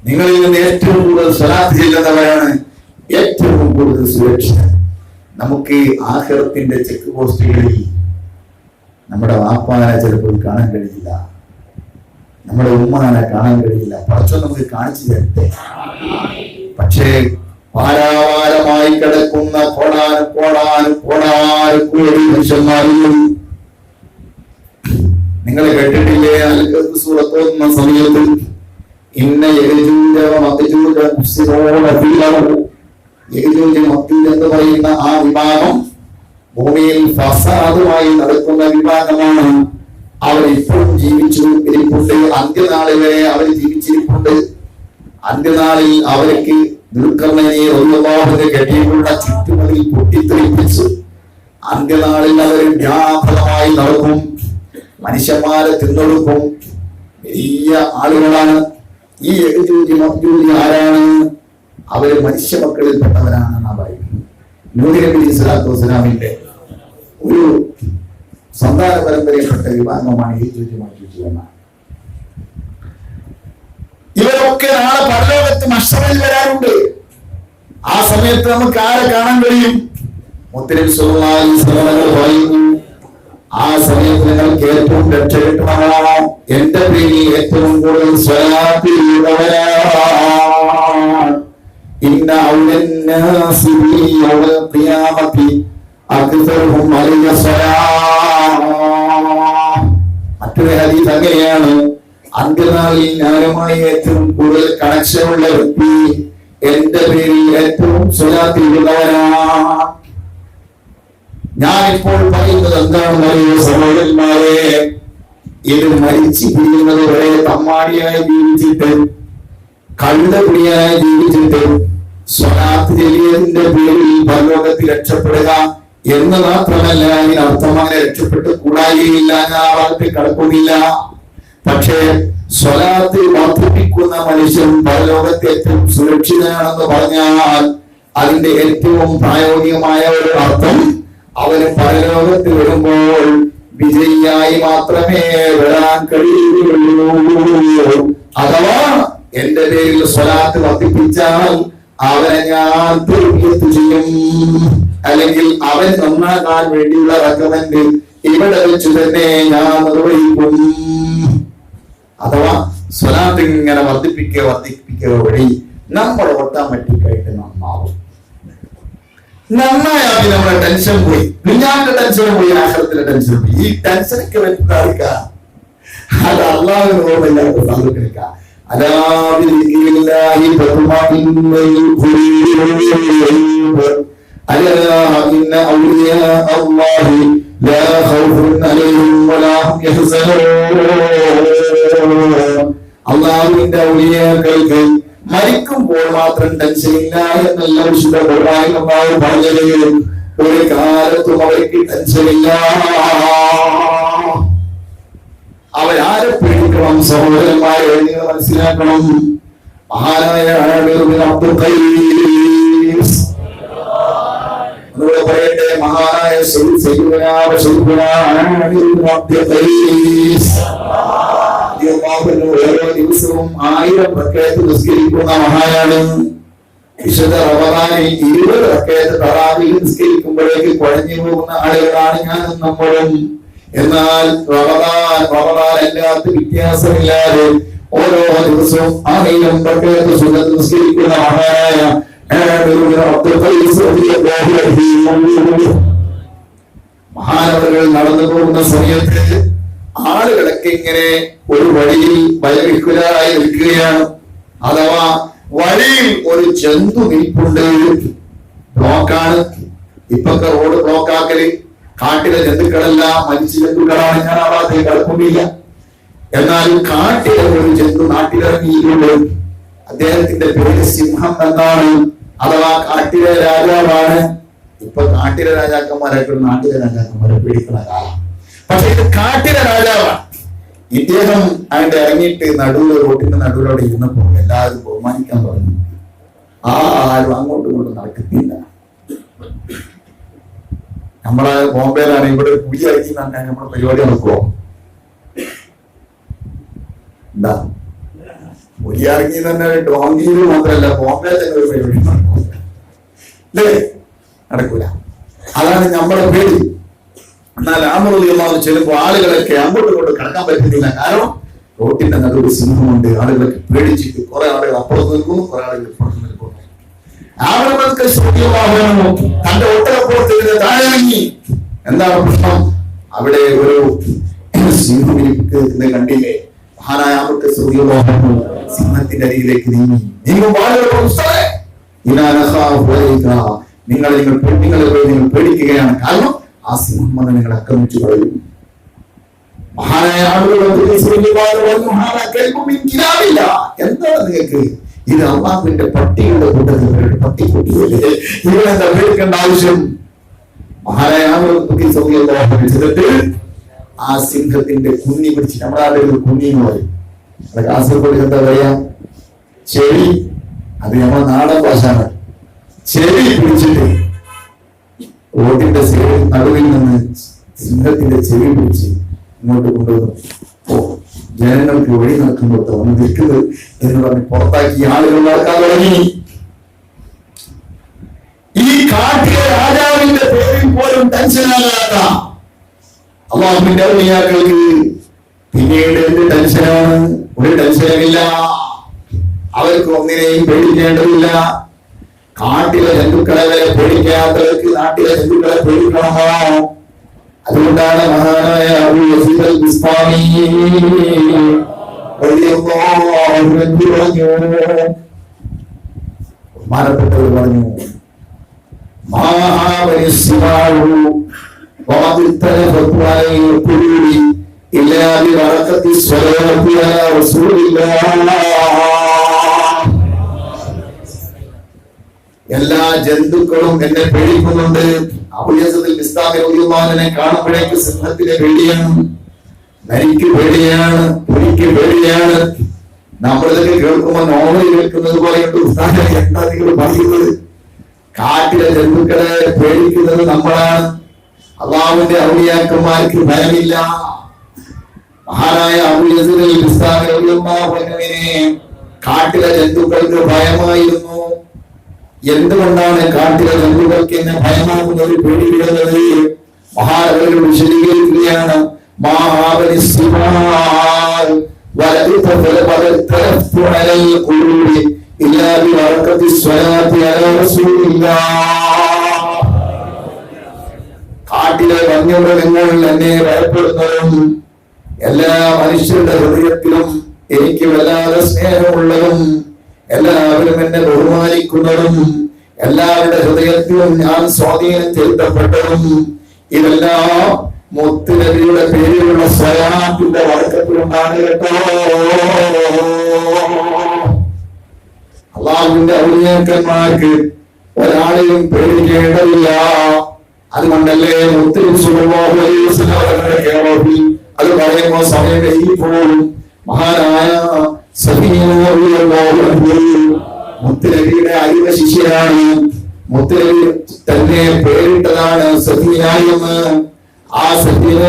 നിങ്ങളിൽ നിന്ന് ഏറ്റവും കൂടുതൽ സ്വലാത്ത് ചെല്ലുന്നവരാണ് ഏറ്റവും കൂടുതൽ സുരക്ഷിതൻ. നമുക്ക് ആഖിറത്തിന്റെ ചെക്ക് പോസ്റ്റുകളിൽ നമ്മുടെ വാപ്പാനെ ചിലപ്പോൾ കാണാൻ കഴിയില്ല, നമ്മുടെ ഉമ്മാനെ കാണാൻ കഴിയില്ല, പടച്ചോൻ നമുക്ക് കാണിച്ചു തരട്ടെ. പക്ഷേ പാരാവാരമായി കിടക്കുന്ന കോടാനുകോടി മനുഷ്യന്മാരിലും നിങ്ങൾ കേട്ടിട്ടില്ലേ, അൽ-കഹ്ഫ് സൂറത്ത് ഓതുന്ന സമയത്ത് ഇന്ന യജൂജ വമഅജൂജ മുഫ്സിദൂന ഫിൽ അർദ്, യജൂജ മഅജൂജ എന്ന് പറയുന്ന ആ വിഭാഗം ഭൂമിയിൽ ഫസാദുമായി നടക്കുന്ന വിഭാഗമാണ്. അവർ ഇപ്പോഴും ജീവിച്ചിരിപ്പുണ്ട്, അന്ത്യനാളിൽ വരെ അവർ ജീവിച്ചിരിപ്പുണ്ട്. അന്ത്യനാളിൽ അവർക്ക് ദുൽഖർനൈനെ റളിയല്ലാഹു കെട്ടിയുള്ള ചുറ്റുമതിൽ പൊട്ടിത്തെറിപ്പിച്ചു. അന്ത്യനാളിൽ അവർ വ്യാപകമായി നടക്കും, മനുഷ്യന്മാരെ തിന്നൊടുക്കും. വലിയ ആളുകളാണ്. ഈ യജൂജ് മഅജൂജ് ആരാണ്? അവര് മനുഷ്യ മക്കളിൽപ്പെട്ടവരാണെന്നാണ് പറയുന്നത്. നൂഹ് നബി സ്വല്ലല്ലാഹു അലൈഹി വസല്ലമിന്റെ ഒരു സന്താന പരമ്പരയിൽപ്പെട്ട വിഭാഗമാണ് യജൂജ് മഅജൂജ് എന്നാണ്. ഇവരൊക്കെ നാളെ പരലോകത്ത് മഹ്ശറിൽ വരാറുണ്ട്. ആ സമയത്ത് നമുക്ക് ആരെ കാണാൻ കഴിയും? മുത്തനബി സ്വല്ലല്ലാഹു അലൈഹി വസല്ലം പറയുന്നു, ആ സമയത്ത് നിങ്ങൾക്ക് ഏറ്റവും രക്ഷ കിട്ടണമോ? എന്റെ പേരിൽ ഏറ്റവും കൂടുതൽ സ്വലാത്ത് ചെയ്തവരാണ്. ഇന്ന ഔലന്നാസി യൗമൽ ഖിയാമത്തി അക്സറുഹും അലൈഹി സ്വലാത്ത്. മറ്റൊരു ഹദീസ് അങ്ങനെയാണ്, അന്ത്യനാളിൽ ഞാനുമായി ഏറ്റവും കൂടുതൽ കണക്ഷൻ ഉള്ള വ്യക്തി എന്റെ പേരിൽ ഏറ്റവും സ്വലാത്ത് ചെയ്യുന്നവനാണ്. ഞാനിപ്പോൾ പറയുന്നത് എന്താണെന്നറിയോ സഹോദരന്മാരെ? ഇത് മരിച്ചു പിരിയുന്നത് വരെ തമ്മാടിയായി ജീവിച്ചിട്ട്, കള്ളുകുടിയായി ജീവിച്ചിട്ട്, സ്വലാത്ത് ചെല്ലിയതിന്റെ പേരിൽ പരലോകത്തിൽ രക്ഷപ്പെടുക എന്ന് മാത്രമല്ല, ഇതിനർത്ഥമായി രക്ഷപ്പെട്ട് കൂടായില്ല, ഞാൻ ആ ഭാഗത്ത് കടക്കുന്നില്ല. പക്ഷേ സ്വലാത്ത് വർദ്ധിപ്പിക്കുന്ന മനുഷ്യൻ പരലോകത്തെ ഏറ്റവും സുരക്ഷിതനാണെന്ന് പറഞ്ഞാൽ അതിന്റെ ഏറ്റവും പ്രായോഗികമായ ഒരു അർത്ഥം, അവന് പരലോകത്ത് വരുമ്പോൾ വിജയിയായി മാത്രമേ വരാൻ കഴിയുകയുള്ളൂ. അഥവാ എന്റെ പേരിൽ സ്വലാത്ത് വർദ്ധിപ്പിച്ചാൽ അവനെ ഞാൻ തർബിയത്ത് ചെയ്യും, അല്ലെങ്കിൽ അവൻ നന്നാകാൻ വേണ്ടിയുള്ള റെക്കമെൻഡ് ഇവിടെ വെച്ച് തന്നെ ഞാൻ നിർവഹിക്കും. അഥവാ സ്വലാത്ത് ഇങ്ങനെ വർദ്ധിപ്പിക്കുക വഴി നമ്മൾ ഓട്ടോമാറ്റിക് ആയിട്ട് നന്നാവും. നന്നായാൽ നമ്മുടെ ടെൻഷൻ പോയി, ദുനിയാവിന്റെ ടെൻഷൻ പോയി, ആഖിറത്തിന്റെ ടെൻഷൻ പോയി. ഈ ടെൻഷനൊക്കെ വരുന്നതായിരിക്ക അത് അല്ലാഹുവിന് ഓർമ്മയില്ലാത്ത സാധുക്കൾക്ക. അല്ലാഹുവിന്റെ ഔലിയാക്കൾക്ക് മരിക്കുമ്പോൾ മാത്രം ടെൻഷൻ ഇല്ല എന്നല്ല വിശുദ്ധ ഖുർആനിൽ അല്ലാഹു പറഞ്ഞത്. ഒരു കാലത്തും അവർക്ക് ടെൻഷൻ ഇല്ല. അവരാരെ പേടിക്കണം സഹോദരന്മാരെ? നിങ്ങൾ മനസ്സിലാക്കണം. മഹാനായ അബ്ദുൽ ഖൈസ് എന്നോട് പറയട്ടെ, മഹാനായ അബ്ദുൽ ഖൈസ് ഓരോ ദിവസവും 1000 റക്അത്ത് നിസ്കരിക്കുന്ന മഹാനാണ്. വിശുദ്ധ റമദാനിൽ 20 റക്അത്ത് തറാവീഹ് നിസ്കരിക്കുമ്പോഴേക്ക് കുഴഞ്ഞു പോകുന്ന ആളുകളാണ് ഞാനും നമ്മളും. എന്നാൽ റമദാൻ എല്ലാവർക്കും വ്യത്യാസമില്ലാതെ ഓരോ ദിവസവും 1000 റക്അത്ത് സുന്നത്ത് നിസ്കരിക്കുന്ന മഹാനായ മഹാനവറുകൾ നടന്നു പോകുന്ന സമയത്ത് ആളുകളൊക്കെ ഇങ്ങനെ ഒരു വഴിയിൽ ഭയവിഹ്വലരായി നിൽക്കുകയാണ്. അഥവാ വഴിയിൽ ഒരു ജന്തു നിൽപ്പുണ്ട്, ബ്ലോക്കാണ്. ഇപ്പൊക്കെ റോഡ് ബ്ലോക്കാക്കല് കാട്ടിലെ ജന്തുക്കളെല്ലാം മനുഷ്യ ജന്തുക്കളാണ്, ഞാൻ ആ ഭാഗത്തേക്ക് കടക്കുന്നില്ല. എന്നാൽ കാട്ടിലെ ഒരു ജന്തു നാട്ടിലിറങ്ങിയിട്ടുണ്ട്. അദ്ദേഹത്തിന്റെ പേര് സിംഹം എന്നാണ്, അഥവാ കാട്ടിലെ രാജാവാണ്. ഇപ്പൊ കാട്ടിലെ രാജാക്കന്മാരൊക്കെ നാട്ടിലെ രാജാക്കന്മാരെ പേടിക്കുന്ന കാലം. പക്ഷെ ഇത് കാട്ടിലെ രാജാവാണ്. ഇദ്ദേഹം അതിന്റെ ഇറങ്ങിയിട്ട് റോട്ടിന്റെ നടുവിലൂടെ ഇരുന്നപ്പോൾ എല്ലാവരും ബഹുമാനിക്കാൻ തുടങ്ങി. ആരും അങ്ങോട്ടും ഇങ്ങോട്ടും നടക്കുന്നില്ല. നമ്മളെ ബോംബെയിലാണ്, ഇവിടെ പുലി ഇറങ്ങി പറഞ്ഞാൽ നമ്മുടെ പരിപാടി നടക്കുവോ? എന്താ പുലി ഇറങ്ങി തന്നെ ഡോങ്കിയിൽ മാത്രമല്ല, ബോംബെ തന്നെ ഒരു പരിപാടി നടക്കൂല, അല്ലേ? നടക്കൂല. അതാണ് നമ്മളെ പേടി. എന്നാൽ ആമറുള്ളാഹ് ചെല്ലുമ്പോൾ ആളുകളൊക്കെ അങ്ങോട്ടും ഇങ്ങോട്ടും കടക്കാൻ പറ്റുന്നില്ല. കാരണം റോട്ടിന്റെ നടുവിൽ സിംഹമുണ്ട്. ആളുകളൊക്കെ പേടിച്ചിട്ട് കുറെ ആളുകൾ അപ്പുറത്ത് നിൽക്കുന്നു, കുറെ ആളുകൾ ഇപ്പുറത്ത് നിൽക്കുന്നു. തന്റെ ഒട്ടകപ്പുറത്ത് താഴെ ഇറങ്ങി. എന്താണ് പ്രശ്നം? അവിടെ ഒരു സിംഹം ഇരിക്കുന്നത് കണ്ടില്ലേ? മഹാനായ സിംഹത്തിന്റെ അരികിലേക്ക് നീങ്ങുമ്പോൾ നിങ്ങൾ പേടിക്കുകയാണ്. കാരണം ആ സിംഹം വന്ന് നിങ്ങൾ ആക്രമിച്ചു കളയും. മഹാനായ എന്താണ് നിങ്ങൾക്ക് ഇത്? അള്ളാഹുവിന്റെ പട്ടിയുടെ കൂട്ടത്തിൽ പട്ടിക്കൂട്ടിയല്ലേ? ഇവരെന്താ പേടിക്കേണ്ട ആവശ്യം? മഹാനായ ചെയ്തിട്ട് ആ സിംഹത്തിന്റെ കുഞ്ഞി പിടിച്ച്, നമ്മുടെ ആളുകൾ കുഞ്ഞി എന്ന് പറയും, കാസർഗോഡ് എന്താ പറയാ, ചെവി. അത് നമ്മുടെ നാടൻ ഭാഷയാണ്. ചെവി പിടിച്ചിട്ട് റോഡിന്റെ നടുവിൽ നിന്ന് സിംഹത്തിന്റെ ചെവി പിടിച്ച് ഇങ്ങോട്ട് കൊണ്ടുവന്നു. ജനങ്ങൾക്ക് വഴി നടക്കുമ്പോൾ ഒന്ന് നിൽക്കുന്നത് എന്ന് പറഞ്ഞ് പുറത്താക്കി ആളുകൾ നടക്കാൻ തുടങ്ങി. ഈ കാട്ടിലെ രാജാവിന്റെ പേരിൽ പോലും ടെൻഷനാകാത്ത അള്ളാഹുവിന്റെ ഔലിയാക്കൾക്ക് പിന്നീട് എന്ത് ടെൻഷനാണ്? ഒരു ടെൻഷനുമില്ല. അവർക്ക് ഒന്നിനെയും പേടിക്കേണ്ടതില്ല. കാട്ടിലെ ജന്തുക്കളെ വരെ പേടിക്കാത്തവർക്ക് നാട്ടിലെ ജന്തുക്കളെ പേടിക്കണമോ? അതുകൊണ്ടാണ് മഹാനായ അബൂ യസീദ് അൽ ബിസ്താമി ബഹുമാനപ്പെട്ടവർ പറഞ്ഞു, എല്ലാ ജന്തുക്കളും എന്നെ പേടിക്കുന്നുണ്ട്. അബൂ യസീദ് അൽ ബിസ്താമി റളിയല്ലാഹുവിനെ കാണുമ്പോഴേക്ക് സിംഹത്തിനെ പേടിയാണ്, നരിക്ക് പേടിയാണ്, പുലിക്ക് പേടിയാണ്. നമ്മളിതൊക്കെ കേൾക്കുമ്പോൾ നോവൽ കേൾക്കുന്നത് പോലെയുണ്ട്. ഉസ്താദെ എന്താ നിങ്ങൾ പറയുന്നത്? കാട്ടിലെ ജന്തുക്കളെ പേടിക്കുന്നത് നമ്മളാണ്. അള്ളാഹുവിന്റെ ഔലിയാക്കന്മാർക്ക് ഭയമില്ല. മഹാനായ അബൂ യസീദ് അൽ ബിസ്താമി റളിയല്ലാഹു അൻഹുവിനെ കാട്ടിലെ ജന്തുക്കൾക്ക് ഭയമായിരുന്നു. എന്തുകൊണ്ടാണ് കാട്ടിലെ ജന്തുക്കൾക്ക് എന്നെ ഭയമാകുന്നത്, പേടിവിടുന്നത്? മഹാനവർ വിശദീകരിക്കുകയാണ്. കാട്ടിലെ വന്യമൃഗങ്ങൾ എന്നെ ഭയപ്പെടുന്നതും എല്ലാ മനുഷ്യരുടെ ഹൃദയത്തിലും എനിക്ക് വല്ലാതെ സ്നേഹമുള്ളതും എല്ലാവരും എന്നെ ബഹുമാനിക്കുന്നതും എല്ലാവരുടെ ഹൃദയത്തിലും ഞാൻ സ്വാധീനം ചെലുത്തപ്പെട്ടതും ഇതെല്ലാം മുത്തുനബിയുടെ പേരിലുള്ള സ്വലാത്തിന്റെ വർക്കത്തിലുണ്ടാണ് കേട്ടോ. അള്ളാഹുവിന്റെ ഔലിയാക്കന്മാർക്ക് ഒരാളെയും പേടിക്കേണ്ടതില്ല. അതുകൊണ്ടല്ലേ മുത്തുനബി സ്വല്ലല്ലാഹു അലൈഹി വസല്ലം അത് പറയുമ്പോൾ സമയം കഴിയുമ്പോഴും മഹാനായ മുത്തുനബിയുടെ അരിവ ശിഷ്യനാണ്. മുത്തുനബി തന്നെ പേരിട്ടതാണ് സഫീന എന്ന്. ആ സഫീന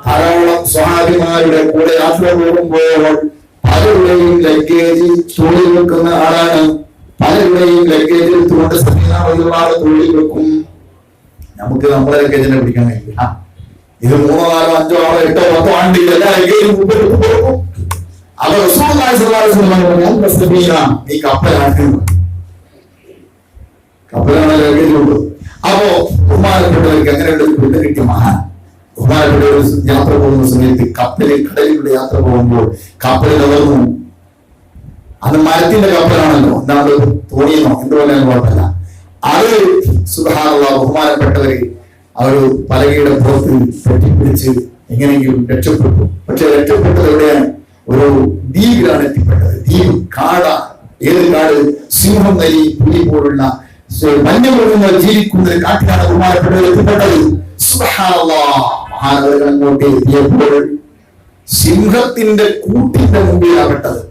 ധാരാളം സ്വഹാബിമാരുടെ കൂടെ യാത്ര പോകുമ്പോൾ പലരുടെയും ലഗേജ് തോളിൽ വെക്കുന്ന ആളാണ്. പലരുടെയും ലഗേജ് എടുത്തുകൊണ്ട് സഫീന റളിയല്ലാഹു തോളിൽ വെക്കും. നമുക്ക് നമ്മളെ ലഗേജിനെ പിടിക്കാൻ കഴിയില്ല. ഇത് 3 4 5 6 8 10 ആണ്ട് എല്ലാ ലഗേജും മുമ്പിൽ പോകും. അത് റസൂലുള്ളാഹി സ്വല്ലല്ലാഹു അലൈഹി വസല്ലം പറഞ്ഞു, സഫീന നീ കപ്പലാണ് ലഗേജിലുണ്ട്. അപ്പോ ബഹുമാനപ്പെട്ടവർക്ക് അങ്ങനെയുള്ള ഒരു പെണ്ണ് കിട്ടിയ മഹാൻ. ബഹുമാനപ്പെട്ടവർ യാത്ര പോകുന്ന സമയത്ത് കടലിലൂടെ യാത്ര പോകുമ്പോൾ കപ്പലിൽ ഉയർന്നു. അന്ന് മരത്തിന്റെ കപ്പലാണല്ലോ, എന്താണ് തോണിയെന്നോ എന്തുപോലെ കുഴപ്പമില്ല. അത് സുബ്ഹാനല്ലാഹ് ബഹുമാനപ്പെട്ടവര് അവർ പലകയുടെ പുറത്ത് കെട്ടിപ്പിടിച്ച് എങ്ങനെയെങ്കിലും രക്ഷപ്പെട്ടു. പക്ഷെ രക്ഷപ്പെട്ടത് എവിടെയാണ്? ഒരു ദ്വീപിലാണ് എത്തിപ്പെട്ടത്. ദ്വീപ് കാടാണ്. ഏത് കാട്? സിംഹം, നരി, പുലി പോലുള്ള വന്യമൃഗങ്ങൾ ജീവിക്കുന്ന കാട്ടിലാണ് ബഹുമാനപ്പെട്ടവർ എത്തിപ്പെട്ടത്. സുബ്ഹാനല്ലാഹ് മഹാനവർ അങ്ങോട്ട് എത്തിയപ്പോൾ സിംഹത്തിന്റെ കൂട്ടിന്റെ മുമ്പിലാകട്ടത്.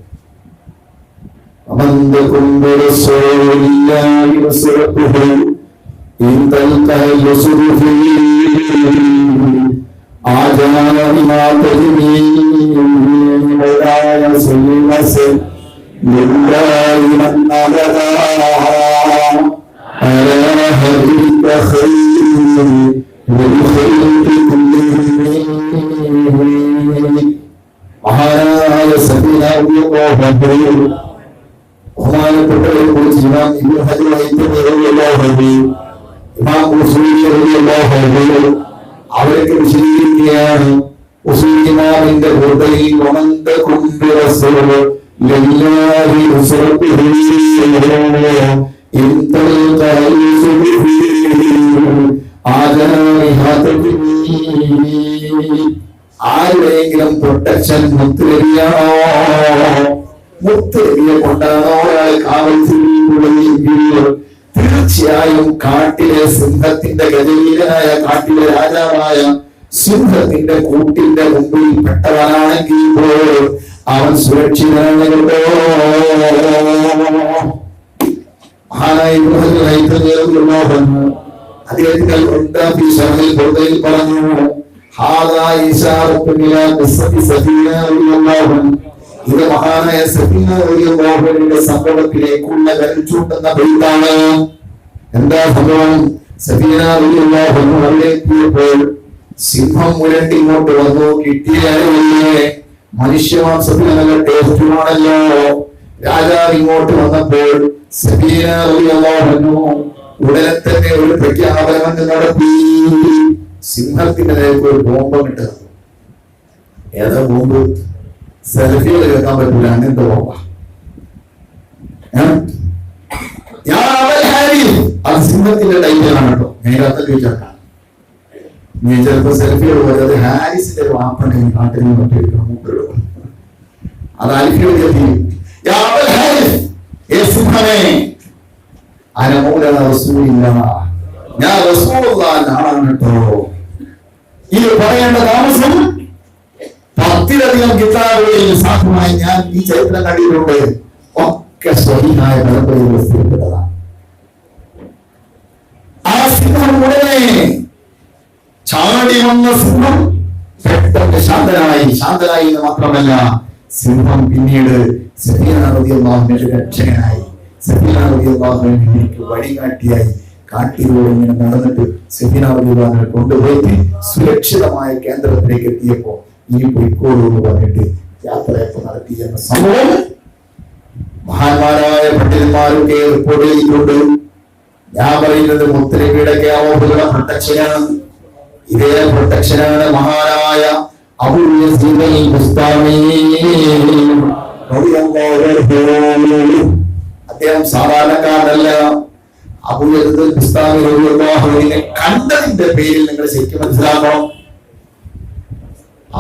മഹാനായ സഫീന ബഹുമാനപ്പെട്ടവരെ കുറിച്ച് ഇമാം ഇബ്നു ഹജർ ഇമാം ഉസൂലി അവരൊക്കെ വിശദീകരിക്കുകയാണ്. ഉസൂലിമാമിന്റെ ഹൃദയിൽ ആരുടെയെങ്കിലും പ്രൊട്ടക്ഷൻ മുത്തുലരിയാണോ? മുത്തുലരിയെ കൊണ്ടാണോ ഒരാൾ കാവൽ ചെയ്യുന്നത്? തീർച്ചയായും കാട്ടിലെ സിംഹത്തിന്റെ ഗജവീരനായ കാട്ടിലെ രാജാവായ സിംഹത്തിന്റെ കൂട്ടിന്റെ മുമ്പിൽ പെട്ടവനാണെങ്കിൽ പോലും അവൻ സുരക്ഷിതനാണ് കേട്ടോ. അദ്ദേഹത്തിന്റെ പറഞ്ഞു, ഇത് മഹാനായ സഫീന റളിയല്ലാഹുവിന്റെ സംഭവത്തിലേക്കുള്ള കരുചൂട്ടുന്ന ബൈത്താണ്. എന്താ സംഭവം? സഫീന റളിയല്ലാഹു അൻഹ എത്തിയപ്പോൾ സിംഹം മുരട്ടി ഇങ്ങോട്ട് വന്നു. കിട്ടിയാലേ മനുഷ്യമാംസത്തിന് നല്ല ടേസ്റ്റുമാണല്ലോ. രാജാവ് ഇങ്ങോട്ട് വന്നപ്പോൾ സബീന റളിയല്ലാഹു അൻഹു ഉടനെ തന്നെ ഒരു പ്രഖ്യാപനം നടത്തി. സിംഹത്തിന്റെ നേർക്ക് ഒരു ബോംബം ഇട്ടത്. ഏതാ ബോംബ്? സെൽഫികൾ കേൾക്കാൻ പറ്റില്ല, അങ്ങനത്തെ ബോംബ. അത് സിംഹത്തിന്റെ ടൈറ്റിലാണ് കേട്ടോ. നേരത്തെ ചോദിച്ചാൽ നീ ചിലപ്പോ സെൽഫികൾ പറയുന്നത് ഹാരിസിന്റെ ഒരു വാപ്പണ നാട്ടിൽ നോക്കിയിരിക്കണം. അത് അലിഫിയോട് ഞാൻ റസൂലുള്ളാഹിന്റെ ആളാണ് കേട്ടോ. ഇത് പറയേണ്ട താമസം 10ലധികം കിതാബുകളിൽ സാധുമായി ഞാൻ ഈ ചരിത്രം കണ്ടിട്ടുണ്ട്. ഒക്കെ സ്വഹീഹായ പരമ്പരയിൽ സ്ഥിരപ്പെട്ടതാണ്. ആ സിംഹം ഉടനെ ചാടി വന്ന സിംഹം പെട്ടെന്ന് ശാന്തനായി എന്ന് മാത്രമല്ല, സിംഹം പിന്നീട് സഫീന റളിയല്ലാഹുവിന്റെ രക്ഷകനായി, സഫീന റളിയല്ലാഹുവിനെ വഴികാട്ടിയായി കാട്ടിലൂടെ ഇങ്ങനെ നടന്നിട്ട് സഫീന റളിയല്ലാഹുവിനെ കൊണ്ടുപോയി സുരക്ഷിതമായ കേന്ദ്രത്തിലേക്ക് എത്തിയപ്പോ ഇനി പൊയ്ക്കോളൂ എന്ന് പറഞ്ഞിട്ട് യാത്രയപ്പ് നടത്തി എന്ന സംഭവം മഹാന്മാരായ പണ്ഡിതന്മാരൊക്കെ റിപ്പോർട്ട് ചെയ്തിട്ടുണ്ട്. ഞാൻ പറയുന്നത് മുത്തനബിയുടെ ഖിയാമത്തുള്ള പ്രൊട്ടക്ഷനാണ്. ഇതേ പ്രൊട്ടക്ഷനാണ് മഹാനായ അബൂ യസീദ് അൽ ബുസ്താമി. അദ്ദേഹം സാധാരണക്കാരനല്ല. അബൂ യസീദ് അൽ ബുസ്താമി റളിയല്ലാഹുവിനെ കണ്ടതിന്റെ പേരിൽ നിങ്ങൾ ശരിക്കും മനസ്സിലാക്കണം.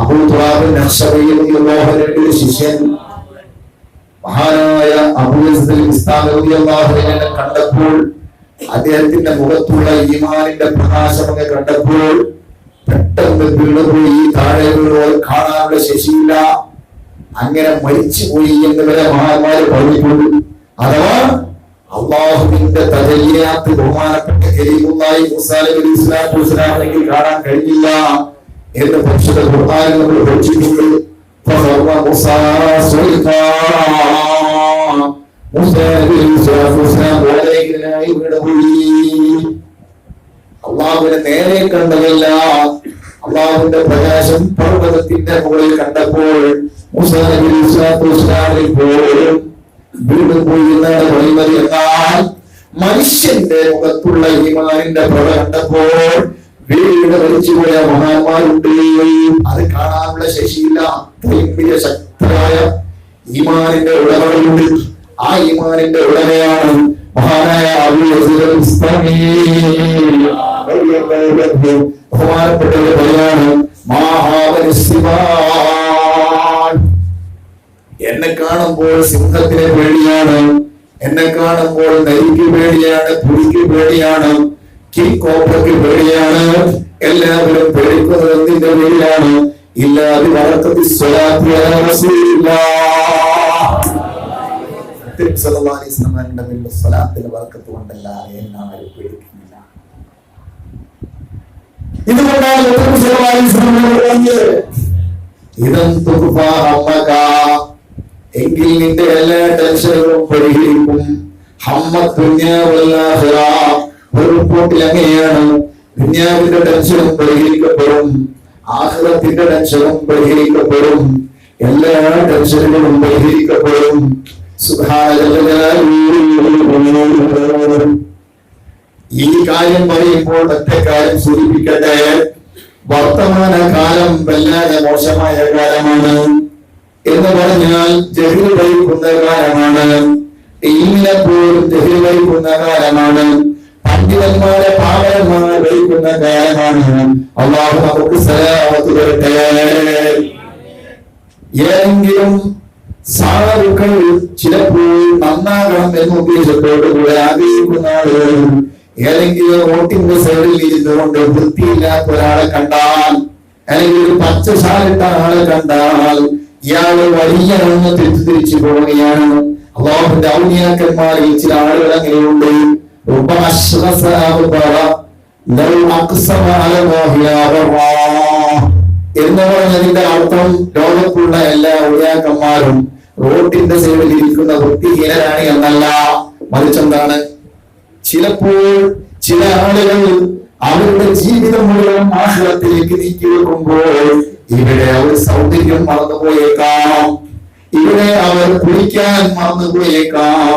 അബൂ തുറാബ് നഖ്ശബി റളിയല്ലാഹുവിന്റെ ശിഷ്യൻ മഹാനായ അബൂ യസീദ് അൽ ബുസ്താമി റളിയല്ലാഹുവിനെ കണ്ടപ്പോൾ, അദ്ദേഹത്തിന്റെ മുഖത്തുള്ള ഈമാനിന്റെ പ്രകാശമൊക്കെ കണ്ടപ്പോൾ പെട്ടെന്ന് വീണുപോയി. താഴെ വീണുപോയി, കാണാനുള്ള ശേഷിയില്ല, അങ്ങനെ മരിച്ചുപോയി എന്ന് വരെ മഹാന്മാര് പറഞ്ഞിട്ടുണ്ട്. അഥവാ അള്ളാഹുവിന്റെ തജല്ലിയാത്ത് ബഹുമാനപ്പെട്ട കരീമുല്ലാഹി മൂസാ നബി സ്വല്ലല്ലാഹു അലൈഹി വസല്ലം കാണാൻ കഴിഞ്ഞില്ല എന്ന് പരിശുദ്ധ ഖുർആനിൽ നമ്മൾ പഠിച്ചിട്ടുണ്ട്. അള്ളാഹുവിനെ നേരെ കണ്ടതല്ല, അള്ളാഹുവിന്റെ പ്രകാശം പർവ്വതത്തിന്റെ മുകളിൽ കണ്ടപ്പോൾ മൂസാ നബി സ്വല്ലല്ലാഹു അലൈഹി വസല്ലം പോലും വീണ്ടും പോയി എന്നാണ് പറയുന്നത്. എന്നാൽ മനുഷ്യന്റെ മുഖത്തുള്ള ഈമാനിന്റെ പ്രഭ കണ്ടപ്പോൾ വീട് വലിച്ചുപോയ മഹാന്മാരുണ്ട്. അത് കാണാനുള്ള ശേഷിയില്ല. അത്രയും വലിയ ശക്തരായ ഈമാനിന്റെ ഉടമകളുണ്ട്. ആ ഈമാനിന്റെ ഉടമയാണ് മഹാനായ അബൂ യസീദ് അൽ ബുസ്താമി. ബഹുമാനപ്പെട്ടവരെ പറയാണ്, എന്നെ കാണുമ്പോൾ സിംഹത്തിന് പേടിയാണ്, എന്നെ കാണുമ്പോൾ നരിക്ക് പേടിയാണ്, പുലിക്ക് പേടിയാണ്, കോപ്പയ്ക്ക് പേടിയാണ്. എല്ലാവരും പേടിക്കുന്നത് എന്തിന്റെ പേടിയാണ്? ഇല്ലാതെ വളർത്തത്തിൽ സ്വലാത്തിന്റെ വർക്കത്ത് കൊണ്ടല്ല എല്ലാവരും പേടിക്കുന്നില്ല. ഇതുകൊണ്ടാണ് എങ്കിൽ നിന്റെ എല്ലാ ടെൻഷനുകളും പരിഹരിക്കും. ഒരു റിപ്പോർട്ടിൽ അങ്ങനെയാണ്, ദുനിയാവിന്റെ ടെൻഷനും പരിഹരിക്കപ്പെടും, ആഖിറത്തിന്റെ ടെൻഷനും പരിഹരിക്കപ്പെടും, എല്ലാ ടെൻഷനുകളും പരിഹരിക്കപ്പെടും. ഈ കാര്യം പറയുമ്പോൾ മറ്റേ കാര്യം സൂചിപ്പിക്കട്ടെ. വർത്തമാന കാലം വല്ലാതെ മോശമായ കാലമാണ് എന്ന് പറഞ്ഞാൽ ജഹ്ൽ വഹിക്കുന്ന കാലമാണ്. ഇല്ലെപ്പോഴും ജഹ്ൽ വഹിക്കുന്ന കാലമാണ്. പണ്ഡിതന്മാരെ പാവന്മാരെ വഹിക്കുന്ന കാലമാണ്. അല്ലാഹു നമുക്ക് സലാമത്ത് തരട്ടെ. ഏതെങ്കിലും സാധുക്കൾ ചിലപ്പോൾ നന്നാകണം എന്ന ഉദ്ദേശത്തോടുകൂടെ ആഗ്രഹിക്കുന്ന ആളുകൾ ഏതെങ്കിലും റോട്ടിന്റെ സൈഡിൽ ഇരുന്നുകൊണ്ട് വൃത്തിയില്ലാത്ത ഒരാളെ കണ്ടാൽ, അല്ലെങ്കിൽ ഒരു പച്ച ഷാലിട്ട ആളെ കണ്ടാൽ ഇയാള് വലിയണമെന്ന് തിരിച്ചു പോവുകയാണ്. അല്ലാഹുവിന്റെ ഔലിയാക്കന്മാരിൽ ചില ആളുകൾ അങ്ങനെയുണ്ട്. എന്ന് പറഞ്ഞതിന്റെ അർത്ഥം ലോകത്തുള്ള എല്ലാ ഔലിയാക്കന്മാരും റോട്ടിന്റെ സൈഡിൽ ഇരിക്കുന്ന വൃത്തിഹീനരാണ് എന്നല്ല, മറിച്ചെന്താണ്? ചിലപ്പോൾ ചില ആളുകൾ അവരുടെ ജീവിതം മുഴുവൻ ആഖിറത്തിലേക്ക് നീക്കി വെക്കുമ്പോൾ ഇവിടെ അവർ സൗന്ദര്യം മറന്നുപോയേക്കാം, ഇവിടെ അവർ കുളിക്കാൻ മറന്നുപോയേക്കാം.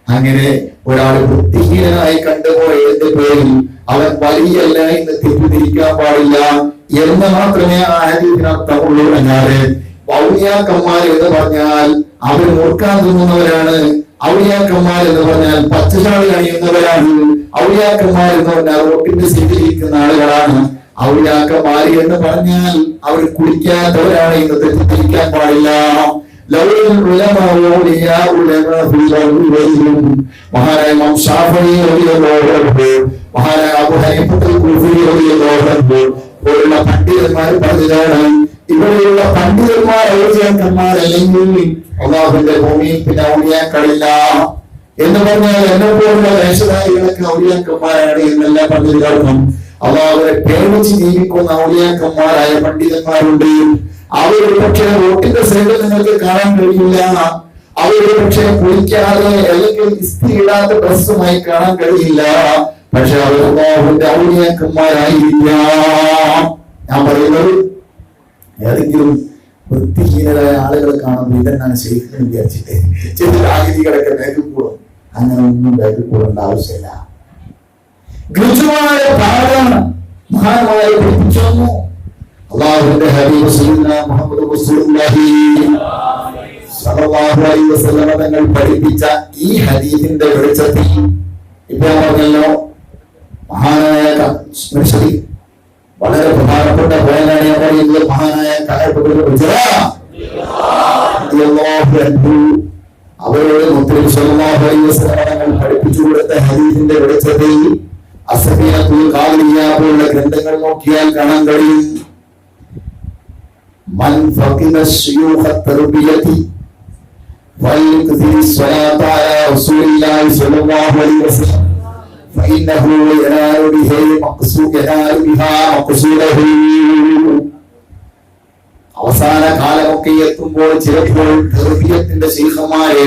അങ്ങനെ ഒരാൾ വൃത്തിഹീനനായി കണ്ടുപോയതിന്റെ പേരിൽ അവൻ വലിയല്ല എന്ന് തെറ്റിദ്ധരിക്കാൻ പാടില്ല എന്ന് മാത്രമേ ആ ഹദീസിന് അർത്ഥമുള്ളൂ. അല്ലാതെ ഔലിയാക്കന്മാർ എന്ന് പറഞ്ഞാൽ അവർ മുറുക്കാൻ തിന്നുന്നവരാണ്, ഔലിയാക്കന്മാർ എന്ന് പറഞ്ഞാൽ പച്ചശാളി അണിയുന്നവരാണ്, ഔലിയാക്കന്മാർ എന്ന് പറഞ്ഞാൽ റോട്ടിന്റെ സീറ്റിലിരിക്കുന്ന ആളുകളാണ്, ഔലിയാക്കന്മാർ എന്ന് പറഞ്ഞാൽ അവർ കുളിക്കാത്തവരാണ് എന്ന് തെറ്റിദ്ധരിക്കാൻ പാടില്ല. മഹാനായ ഇമാം ശാഫഈ റളിയല്ലാഹു അൻഹു, മഹാനായ അബൂ ഹനീഫത്തുൽ കൂഫി റളിയല്ലാഹു അൻഹു പോലുള്ള പണ്ഡിതന്മാർ പറഞ്ഞതാണ്, ഇവിടെയുള്ള പണ്ഡിതന്മാർ ഔലിയാക്കന്മാരല്ലെങ്കിൽ അല്ലാഹുവിന്റെ ഭൂമിയിൽ പിന്നെ ഔലിയാക്കളില്ല എന്ന് പറഞ്ഞാൽ എന്നെ പോലുള്ള വേഷധാരികളൊക്കെ ഔലിയാക്കന്മാരാണ് എന്നല്ല പണ്ഡിതർക്കും. അല്ലാഹുവിനെ പേടിച്ച് ജീവിക്കുന്ന ഔലിയാക്കന്മാരായ പണ്ഡിതന്മാരുണ്ട്. അവരുടെ പക്ഷേ റോട്ടിന്റെ സൈഡിൽ നിങ്ങൾക്ക് കാണാൻ കഴിയില്ല, അവരുടെ പക്ഷേ കുളിക്കാതെ അല്ലെങ്കിൽ ഇസ്തിരി ഇടാത്ത ഡ്രസ്സുമായി കാണാൻ കഴിയില്ല, പക്ഷെ അവർ അല്ലാഹുവിന്റെ ഔലിയാക്കന്മാരായിരിക്കാം. ഞാൻ പറയുന്നത് ഏതെങ്കിലും വൃത്തിഹീനരായ ആളുകളെ കാണുമ്പോൾ ഇതെന്നാണ് ശരിക്കും വിചാരിച്ചിട്ട് ചില രാഗികളൊക്കെ ബാഗിൽ കൂടും. അങ്ങനെ ഒന്നും ബാഗിൽ കൂടേണ്ട ആവശ്യമില്ല. ഗൃഹമായ പാഠമാണ് മഹാന്മാരെ പഠിപ്പിച്ചു തന്നു. അല്ലാഹുവിന്റെ ഹബീബ് സല്ലല്ലാഹു മുഹമ്മദ് റസൂലുള്ളാഹി സ്വല്ലല്ലാഹു അലൈഹി വസല്ലം തങ്ങൾ പഠിപ്പിച്ച ഈ ഹദീസിന്റെ വെളിച്ചത്തിൽ ഇപ്പോൾ പറഞ്ഞല്ലോ, മഹാനായ സ്മൃതി വളരെ പ്രധാനപ്പെട്ട പോയിന്റാണ് ഞാൻ പറയുന്നത്. മഹാനായ അവരോട് മുത്തനബി സല്ലല്ലാഹു അലൈഹി വസല്ലം തങ്ങൾ പഠിപ്പിച്ചു കൊടുത്ത ഹദീസിന്റെ വെളിച്ചത്തിൽ അസ്സബീയത്തുൽ ഖാദിരിയ്യ പോലുള്ള ഗ്രന്ഥങ്ങൾ നോക്കിയാൽ കാണാൻ കഴിയും. മൻ ഫഖിദ ശുയൂഖ തർബിയതി വൽയുക്സിരി സ്വലാത അലാ റസൂലില്ലാഹി സ്വല്ലല്ലാഹു അലൈഹി വസല്ലം ഫഇന്നഹു യനാലു ബിഹാ മഖ്സൂദഹു. അവസാന കാലമൊക്കെ എത്തുമ്പോൾ ചിലപ്പോൾ തർബിയത്തിന്റെ ശൈഖന്മാരെ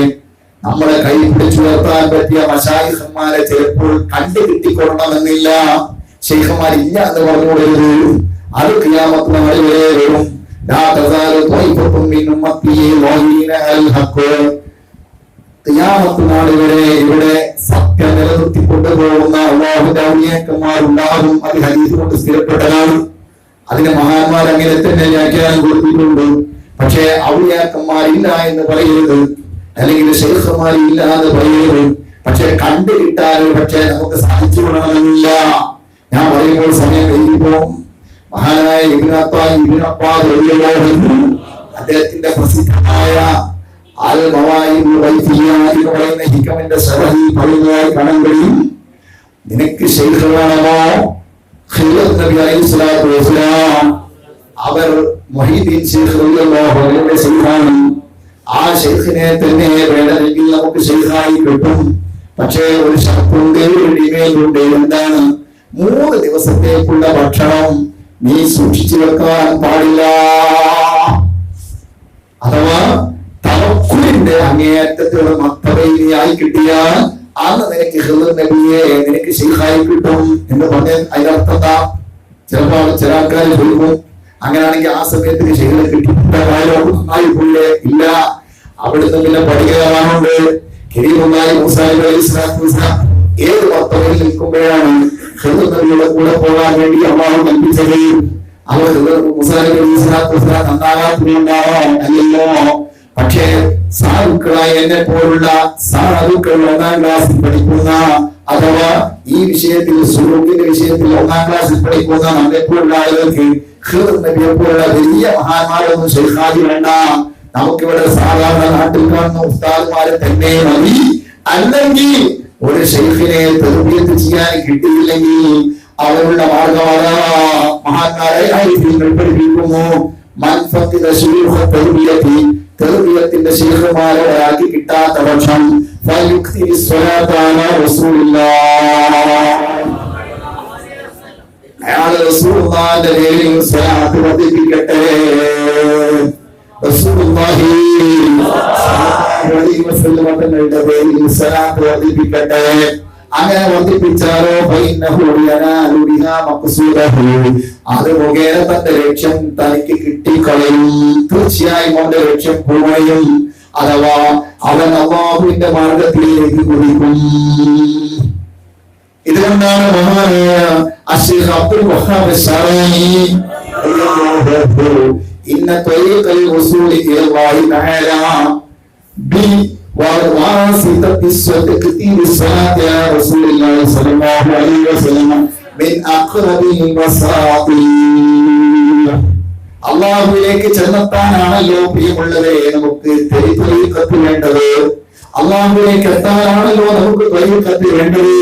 നമ്മളെ കൈ പിടിച്ചുയർത്താൻ പറ്റിയ മശായിഖന്മാരെ ചിലപ്പോൾ കണ്ടു കിട്ടിക്കൊള്ളണമെന്നില്ല. ശൈഖന്മാരില്ല എന്ന് പറഞ്ഞുകൊടുക്കരുത്. അത് ഖിയാമത്ത് നാൾ വരെ വരും. ഖിയാമത്ത് നാൾ വരെ ഇവിടെ സത്യം നിലനിർത്തിക്കൊണ്ടു പോകുന്ന അല്ലാഹുവിന്റെ ഔലിയാക്കന്മാരുണ്ടാകും. അത് ഹദീസ് കൊണ്ട് സ്ഥിരപ്പെട്ടതാണ്. അതിന് മഹാന്മാർ അങ്ങനെ തന്നെ വ്യാഖ്യാനം കൊടുത്തിട്ടുണ്ട്. പക്ഷേ ഔലിയാക്കന്മാരില്ല എന്ന് പറയരുത്, അല്ലെങ്കിൽ ശൈഖന്മാരില്ല എന്ന് പറയരുത്. പക്ഷെ കണ്ടു കിട്ടാൻ പക്ഷെ നമുക്ക് സാധിച്ചു കൊള്ളണമെന്നില്ല. ഞാൻ പറയുമ്പോൾ സമയം കഴിയുമ്പോ മഹാനായ അദ്ദേഹത്തിന്റെ പ്രസിദ്ധമായ അൽ മവാഇദ് വൈഫിയ എന്ന് പറയുന്ന ഹികമിന്റെ ശറഹി പറയുന്നതായി കാണാൻ കഴിയും. നിനക്ക് ശൈഖ് വേണമോ? ഖിദ്ർ നബി അലൈഹിസ്സലാത്തു വസ്സലാം അവർ മുഹീദ്ദീൻ ശൈഖ് റളിയല്ലാഹു അൻഹുവിന്റെ ശൈഖാണ്. ആ ശൈഖിനെ തന്നെ വേണമെങ്കിൽ നമുക്ക് ശൈഖായി കിട്ടും. പക്ഷേ ഒരു ഷർത്തുണ്ട്, ഒരു ഡിമാൻഡുണ്ട്. എന്താണ്? 3 ദിവസത്തേക്കുള്ള ഭക്ഷണം നീ സൂക്ഷിച്ചു വെക്കാൻ പാടില്ല. അഥവാ തവക്കുലിന്റെ അങ്ങേയറ്റത്തുള്ള മത്തബയിൽ നീ ആയി കിട്ടിയാൽ അന്ന് നിനക്ക് ഖിദ്ർ നബിയെ നിനക്ക് ശൈഖായി കിട്ടും എന്ന് പറഞ്ഞ അതിനർത്ഥം എന്താ? ചിലപ്പോൾ ചില ആൾക്കാർ ചോദിക്കും, അങ്ങനെയാണെങ്കിൽ ആ സമയത്ത് ശൈഖിനെ കിട്ടിയിട്ട കാര്യം നന്നായി പോയില്ലേ? ഇല്ല, അവിടുന്ന് പിന്നെ പഠിക്കാനുണ്ട്. കരീമുല്ലാഹി മൂസാ നബി അലൈഹിസ്സലാത്തു വസ്സലാം ഏത് മത്തബയിൽ നിൽക്കുമ്പോഴാണ് ഖിദ്ർ നബിയുടെ കൂടെ പോകാൻ വേണ്ടി അല്ലാഹു കൽപ്പിച്ചത്. അവർ മൂസാ നബി അലൈഹിസ്സലാത്തു വസ്സലാം നന്നാകാത്തതുകൊണ്ടാണോ? അല്ലല്ലോ. പക്ഷേ സാധുക്കളായ എന്നെ പോലുള്ള സാധുക്കൾ 1ാം ക്ലാസ്സിൽ പഠിക്കുന്ന, അഥവാ ഈ വിഷയത്തിൽ സുലൂക്കിന്റെ വിഷയത്തിൽ 1ാം ക്ലാസ്സിൽ പഠിക്കുന്ന നമ്മെപ്പോലുള്ള ആളുകൾക്ക് ഖിദ്ർ നബിയെ പോലുള്ള വലിയ മഹാന്മാരൊന്നും ശൈഖാദി വേണ്ട. നമുക്കിവിടെ സാധാരണ നാട്ടിൽ കാണുന്ന ഉസ്താദ്മാരെ തന്നെ മതി. അല്ലെങ്കിൽ ഒരു ശൈഖിനെ തർബിയത്ത് ചെയ്യാൻ കിട്ടിയില്ലെങ്കിൽ അവരുടെ മാർഗമായ മഹാന്മാരായ പഠിപ്പിക്കുന്നു. മൻ ഫഖിദ ശുയൂഖ തർബിയതി, തർബിയത്തിന്റെ ശൈഖുമാരെ ആക്കി കിട്ടാത്ത പക്ഷം ഫയുക്തിരി സ്വലാത അലാ റസൂലില്ലാഹ്, അയാൾ റസൂലുള്ളാഹിന്റെ പേരിൽ സ്വലാത്ത് വർദ്ധിപ്പിക്കട്ടെ. റസൂലുള്ളാഹി സ്വല്ലല്ലാഹു അലൈഹി വസല്ലം തങ്ങളുടെ പേരിൽ സ്വലാത്ത് വർദ്ധിപ്പിക്കട്ടെ. അങ്ങനെ വർദ്ധിപ്പിച്ചാലോ അത് മുഖേന തന്റെ ലക്ഷ്യം തനിക്ക് കിട്ടിക്കളയും. തീർച്ചയായും അവന്റെ ലക്ഷ്യം പൂർണ്ണയും, അഥവാ അവൻ അല്ലാഹുവിന്റെ മാർഗത്തിലേക്ക് കുതിക്കും. ഇതുകൊണ്ടാണ് മഹാനായ അശ്ശൈഖ് അബ്ദുൽ വഹാബ് ശറഈ ഇന്ന ത്വരീഖൽ വസൂലി ഇലല്ലാഹി തആല ബി വവാസിതത്തി സ്വദഖതി ബിസ്സലാത്തി അലാ റസൂലില്ലാഹി സ്വല്ലല്ലാഹു അലൈഹി വസല്ലം മിൻ അഖ്റബിൽ വസാതി. അല്ലാഹുവിലേക്ക് ചെന്നെത്താനാണല്ലോ പ്രിയമുള്ളവരെ നമുക്ക് ത്വരീഖത്ത് വേണ്ടത്. അല്ലാഹുവിലേക്ക് എത്താനാണല്ലോ നമുക്ക് ത്വരീഖത്ത് വേണ്ടത്.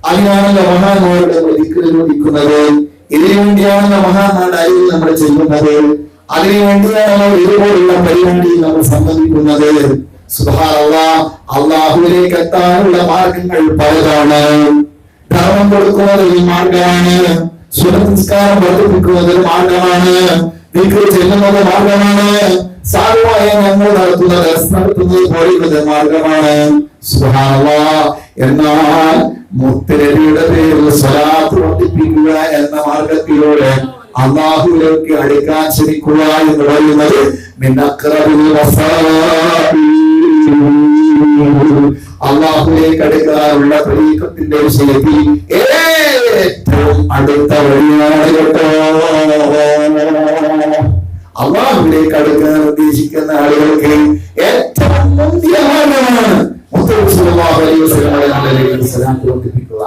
അതിനാണല്ലോ മഹാന്മാരുടെ ഒരിക്കലിക്കുന്നത്. ഇതിനു വേണ്ടിയാണല്ലോ മഹാന്മാരുടെ അരികിൽ നമ്മൾ ചെയ്യുന്നത്. അതിനു വേണ്ടിയാണല്ലോ ഇതുപോലുള്ള പരിപാടിയിൽ നമ്മൾ സംബന്ധിക്കുന്നത്. സുബ്ഹാനല്ലാഹ്, അല്ലാഹുവിലേക്ക് എത്താനുള്ള മാർഗങ്ങൾ പലതാണ്. ധർമ്മം കൊടുക്കുന്നത് ഒരു മാർഗമാണ്, സുന്നത്സ്കാരം വർദ്ധിപ്പിക്കുന്നത് ഒരു മാർഗമാണ്, ദിക്ർ ചെല്ലുന്നത് മാർഗമാണ്, സാധുവായ നമ്മൾ നടത്തുന്നത് പോലുള്ളത് മാർഗമാണ്. സുബ്ഹാനല്ലാഹ്, എന്നാൽ മുത്തനബിയുടെ പേരിൽ സ്വലാത്ത് വർദ്ധിപ്പിക്കുക എന്ന മാർഗത്തിലൂടെ അല്ലാഹുവിലേക്ക് അടുക്കാൻ ശ്രമിക്കുക എന്ന് പറയുന്നത് അല്ലാഹുവിലേക്ക് അടുക്കാനുള്ള ത്വരീഖത്തിന്റെ വിഷയത്തിൽ ഏറ്റവും അടുത്ത വഴിയാണ് കേട്ടോ. അല്ലാഹുവിലേക്ക് അടുക്കാൻ ഉദ്ദേശിക്കുന്ന ആളുകൾക്ക് ഏറ്റവും മുന്തിയ മാർഗമാണ് മുഹമ്മദ് സല്ലല്ലാഹു അലൈഹി വസല്ലം സലാത്ത് വർദ്ധിപ്പിക്കുക.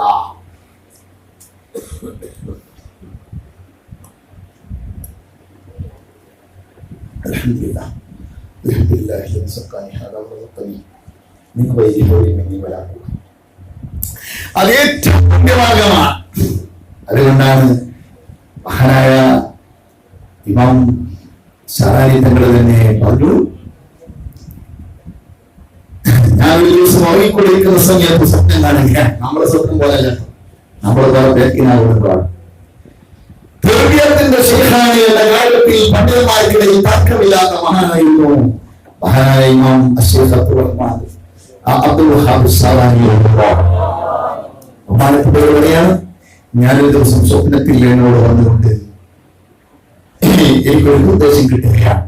അൽഹംദുലില്ലാഹ് അൽഹംദുലില്ലാഹി വസഖാനി ഹദാ വഖനി മിൻ ഗൈരി ഹൗലി മിന്നി വലാ ഖുവത. അത് ഏറ്റവും മുന്തിയ മാർഗമാണ്. അതുകൊണ്ടാണ് മഹാനായ ഇമാം ശറാരി തങ്ങൾ തന്നെ പറഞ്ഞു, ഞാൻ ഒരു ദിവസം ഉറങ്ങിക്കൊണ്ടിരിക്കുന്ന സമയത്ത് സ്വപ്നം കാണുക. നമ്മുടെ സ്വപ്നം പോലല്ല, നമ്മുടെ ബേക്കിനാവുന്നതാണ്. തെർബിയത്തിന്റെ ശൈഖാണ് എന്ന കാര്യത്തിൽ പണ്ഡിതന്മാർക്കിടയിൽ തർക്കമില്ലാത്ത മഹാനായിരുന്നു മഹാനായ ഇമാം അശ്ശൈഖ് അബ്ദുൽ വഹാബ് ശറഈ. ബഹുമാനപ്പെട്ടവരെയാണ്, ഞാനൊരു ദിവസം സ്വപ്നത്തിൽ എന്നോട് വന്നുകൊണ്ട് എനിക്കൊരു നിർദ്ദേശം കിട്ടുകയാണ്.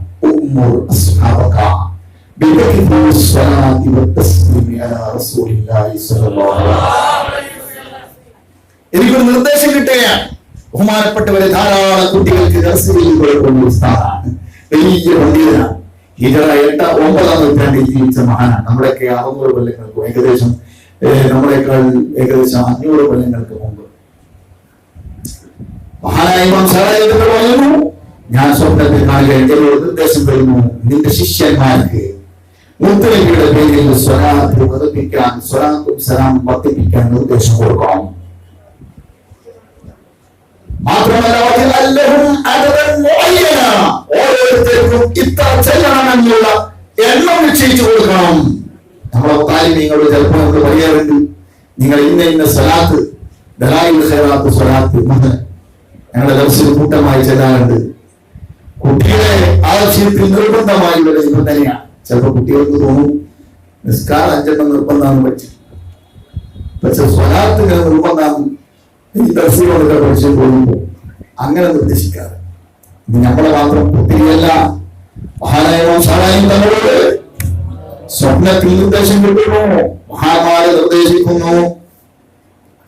എനിക്കൊരു നിർദ്ദേശം കിട്ടുകയാണ്. ബഹുമാനപ്പെട്ടവരെ, ധാരാളം കുട്ടികൾക്ക് വലിയ പണ്ഡിതനാണ്. ഹിജറ 8-9 നൂറ്റാണ്ടിൽ ജീവിച്ച മഹാനാണ്. നമ്മുടെയൊക്കെ 600 കൊല്ലങ്ങൾക്ക് ഏകദേശം നമ്മളെക്കാൾ ഏകദേശം 500 കൊല്ലങ്ങൾക്ക് മുമ്പ് മഹാനായ ഇമാം ശറഈ പറയുന്നു, ഞാൻ സ്വപ്നത്തിൽ കാണുക എന്നോട് നിർദ്ദേശം വരുന്നു, നിന്റെ ശിഷ്യന്മാർക്ക് മുത്തനബിയുടെ പേരിൽ സ്വലാത്ത് വർദ്ധിപ്പിക്കാൻ, സ്വലാത്തും സലാം വർദ്ധിപ്പിക്കാൻ നിർദ്ദേശം കൊടുക്കണം. മാത്രമല്ല ഓരോരുത്തർക്കും ഇത്ര ചെല്ലണമെന്നുള്ള എണ്ണം നിശ്ചയിച്ചു കൊടുക്കണം. നമ്മളെ താലിമീങ്ങളോട് ചിലപ്പോൾ നമ്മൾ പറയാറുണ്ട്, നിങ്ങൾ ഇന്ന സ്വലാത്ത് ദലായിൽ ഖൈറാത്ത് സ്വലാത്ത് ഞങ്ങളുടെ ദർശന കൂട്ടമായി ചെല്ലാറുണ്ട്. കുട്ടികളെ ആവശ്യത്തിൽ നിർബന്ധമായി ഒരു നിബന്ധനയാണ്. ചിലപ്പോൾ കുട്ടികൾക്ക് തോന്നും നിസ്കാരം 5 നിർബന്ധമാണെന്ന് പറ്റി, പക്ഷെ സ്വലാത്ത് നിർബന്ധമാണ് ഈ ദർശനങ്ങളൊക്കെ പഠിച്ചു പോകുമ്പോൾ അങ്ങനെ നിർദ്ദേശിക്കാറ്. നമ്മളെ മാത്രം ഒത്തിരിയല്ല. മഹാനായ ശറഈ തങ്ങളോട് സ്വപ്നത്തിൽ നിർദ്ദേശം കിട്ടുന്നു, മഹാന്മാരെ നിർദ്ദേശിക്കുന്നു.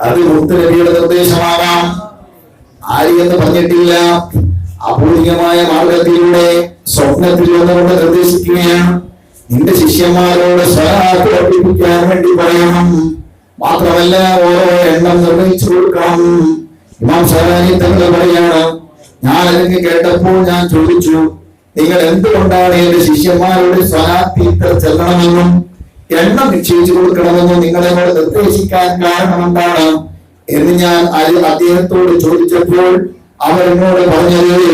അത് മുത്തനബിയുടെ നിർദ്ദേശമാകാം, ആര് എന്ന് പറഞ്ഞിട്ടില്ല. അപൂർവമായ മാർഗത്തിലൂടെ സ്വപ്നത്തിൽ ഒന്നുകൊണ്ട് നിർദ്ദേശിക്കുകയാണ്. നിന്റെ ശിഷ്യന്മാരോട് സ്വലാത്ത് വർദ്ധിപ്പിക്കാൻ വേണ്ടി പറയണം. മാത്രമല്ല ഓരോ എണ്ണം നിർണയിച്ചു കൊടുക്കണം. ഇമാം ശറഈ തങ്ങൾ പറയാണ്, ഞാൻ അല്ലെങ്കിൽ കേട്ടപ്പോൾ ഞാൻ ചോദിച്ചു, നിങ്ങൾ എന്തുകൊണ്ടാണ് എന്റെ ശിഷ്യന്മാരോട് സ്വലാത്ത് ഇത്ര ചെല്ലണമെന്നും എണ്ണം നിശ്ചയിച്ചു കൊടുക്കണമെന്നും നിങ്ങളെന്നോട് നിർദ്ദേശിക്കാൻ കാരണം എന്താണ് എന്ന് ഞാൻ അദ്ദേഹത്തോട് ചോദിച്ചപ്പോൾ അവരെന്നോട് പറഞ്ഞത്,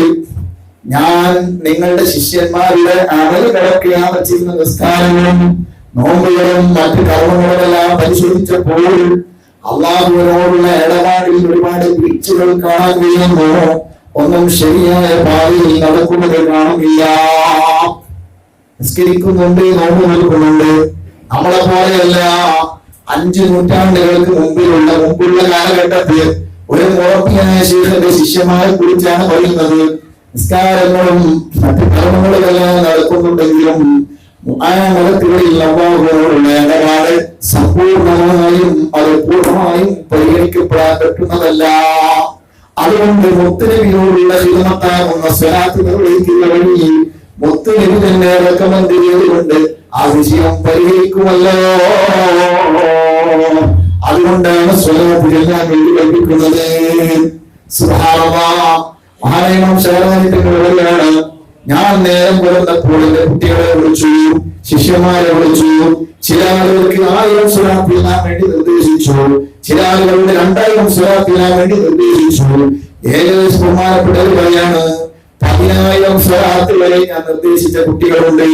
ഞാൻ നിങ്ങളുടെ ശിഷ്യന്മാരുടെ അമലുകളൊക്കെയാണ് ചെയ്യുന്ന നിസ്കാരങ്ങളും നോമ്പുകളും മറ്റു കർമ്മങ്ങളുമെല്ലാം പരിശോധിച്ചപ്പോൾ അല്ലാഹുവിനോടുള്ള ഇടപാടിൽ ഒരുപാട് വീഴ്ചകൾ കാണാൻ കഴിയുന്നു. ഒന്നും ശരിയായ പാതയിൽ നടക്കുന്നത് കാണുന്നില്ല. നിസ്കരിക്കുന്നുണ്ട്, നോമ്പ് നോക്കുന്നുണ്ട്, നമ്മളെ പോലെയല്ല. 5 നൂറ്റാണ്ടുകൾക്ക് മുമ്പുള്ള കാലഘട്ടത്തിൽ ഒരു മുറപ്പിയായ ശേഖന്റെ ശിഷ്യന്മാരെ കുറിച്ചാണ് പറയുന്നത്. നിസ്കാരങ്ങളും മറ്റു കർമ്മങ്ങളെല്ലാം നടക്കുന്നുണ്ടെങ്കിലും മുആമലത്തുകളിൽ അല്ലാഹുവിനോടുള്ള ഇടപാട് സമ്പൂർണമായും അത് പൂർണ്ണമായും പരിഗണിക്കപ്പെടാൻ പറ്റുന്നതല്ല. അതുകൊണ്ട് മുത്തുനബിയോടുള്ള ഖിദ്മത്താകുന്ന സ്വലാത്ത് നിർവഹിക്കുന്ന വഴി മുത്തുനബി തന്നെ റെക്കമെൻഡ് ചെയ്തുകൊണ്ട് ആ വിഷയം പരിഹരിക്കുമല്ലോ. അതുകൊണ്ടാണ് സ്വലാത്ത് ചെല്ലാൻ വേണ്ടി കൽപ്പിക്കുന്നത്. സുബ്ഹാനല്ലാഹ്. മഹാനായ ശാരദാനിയാണ്, ഞാൻ നേരം പുലർന്നപ്പോൾ എന്റെ കുട്ടികളെ വിളിച്ചു, ശിഷ്യന്മാരെ വിളിച്ചു. ചില ആളുകൾക്ക് 1000 സ്വലാത്ത് ചെല്ലാൻ വേണ്ടി നിർദ്ദേശിച്ചു, ചില ആളുകളുടെ 2000 സ്വലാത്ത് ചെല്ലാൻ വേണ്ടി നിർദ്ദേശിച്ചു. ഏകദേശം ബഹുമാനപ്പെട്ടവർ പറയാണ് 10000 സ്വലാത്ത് വരെ ഞാൻ നിർദ്ദേശിച്ച കുട്ടികളുണ്ട്.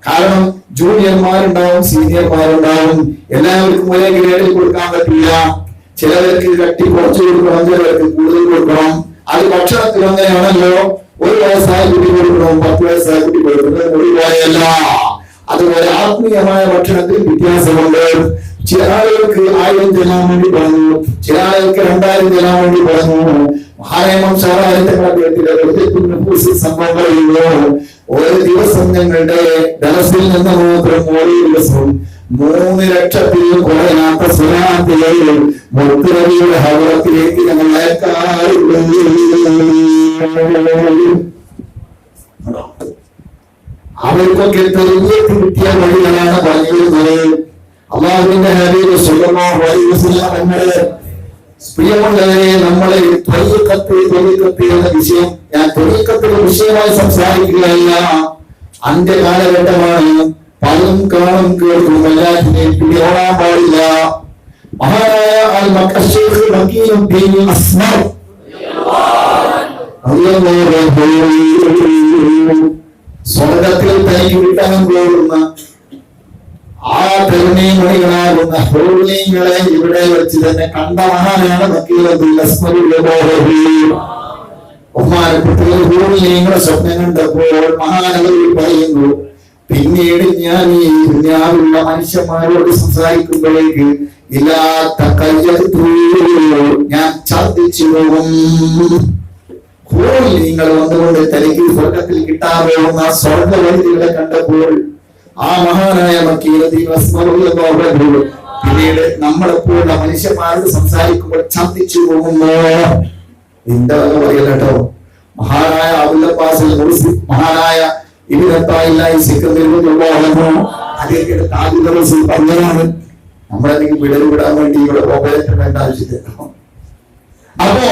കാരണം ജൂനിയർമാരുണ്ടാവും, സീനിയർമാരുണ്ടാവും. എല്ലാവർക്കും ഒരേ ഗ്രേഡിൽ കൊടുക്കാൻ പറ്റില്ല. ചിലവർക്ക് കട്ടി കുറച്ച് കൊടുക്കണം, ചിലവർക്ക് കൂടുതൽ കൊടുക്കണം. അത് ഭക്ഷണത്തിൽ അങ്ങനെയാണല്ലോ. 1 വയസ്സായ കുട്ടി കൊടുക്കണം, 10 വയസ്സായ കുട്ടി കൊടുക്കുന്നത് ഒരുപോലെയല്ല. അതുപോലെ ആത്മീയമായ ഭക്ഷണത്തിൽ വ്യത്യാസമുണ്ട്. ചില ആളുകൾക്ക് 1000 ചെല്ലാൻ വേണ്ടി പറഞ്ഞു, ചില ആളുകൾക്ക് 2000 ചെല്ലാൻ വേണ്ടി പറഞ്ഞു. സംഭവം പറയുന്നു. ഒരു ദിവസം ഞങ്ങളുടെ ദർസിൽ നിന്ന് മാത്രം ഓരോ ദിവസം 3 ലക്ഷത്തിൽ കുറയാത്ത സ്വലാത്തുകൾ മുത്തുനബിയുടെ ഹദ്റത്തിലേക്ക് ഞങ്ങൾ അയക്കാറുണ്ട്. അവർക്കൊക്കെ തെളിഞ്ഞേറ്റ് കിട്ടിയ വഴികളാണ് പറഞ്ഞിരുന്നത്. അല്ലാഹുവിന്റെ ഹബീബ് സ്വല്ലല്ലാഹു അലൈഹി വസല്ലം തങ്ങളെ പ്രിയമുള്ളവരെ, നമ്മളെ ത്വരീഖത്ത് എന്ന വിഷയം ഞാൻ ത്വരീഖത്തിന്റെ വിഷയമായി സംസാരിക്കുകയല്ല. അന്റെ കാലഘട്ടമാണ്. പലതും കാണും കേൾക്കും എല്ലാത്തിനെയും പിടിയോടാൻ പാടില്ല. മഹാനായ അൽ മഖ്ശൈഖ് മക്കീനുദ്ദീൻ അസ്മർ സ്വർഗത്തിൽ തനിക്ക് കിട്ടാൻ പോകുന്ന ആ തരുണീമണികളാകുന്ന ഹൂർലീങ്ങളെ ഇവിടെ വെച്ച് തന്നെ കണ്ട മഹാനാണ് മക്കീനുദ്ദീൻ അസ്മർ. ബഹുമാനപ്പെട്ടവർ ഹൂർലീങ്ങളെ സ്വപ്നം കണ്ടപ്പോൾ മഹാനവർ പറയുന്നു, പിന്നീട് ഞാൻ ഈ ദുനിയാവിലുള്ള മനുഷ്യന്മാരോട് സംസാരിക്കുമ്പോഴേക്ക് ഇല്ലാത്ത ഞാൻ ഛർദ്ദിച്ചു പോകും. നിങ്ങൾ വന്നുകൊണ്ട് തനിക്ക് സ്വർഗത്തിൽ കിട്ടാൻ പോകുന്ന സ്വർഗ വഴികളെ കണ്ടപ്പോൾ ആ മഹാനായ മക്കീനുദ്ദീൻ അസ്മർ പിന്നീട് നമ്മളെപ്പോലുള്ള മനുഷ്യന്മാരോട് സംസാരിക്കുമ്പോൾ ഛർദ്ദിച്ചു പോകുന്നു. എന്താ പറയല്ല കേട്ടോ. മഹാനായ അബുൽ അബ്ബാസ് അൽ മുർസി, മഹാനായ പറഞ്ഞതാണ് നമ്മളെന്തെങ്കിലും വിടവിടാൻ വേണ്ടി ഇവിടെ ഓപ്പറേറ്റർ വേണ്ട ആവശ്യത്തില്ല. അപ്പോ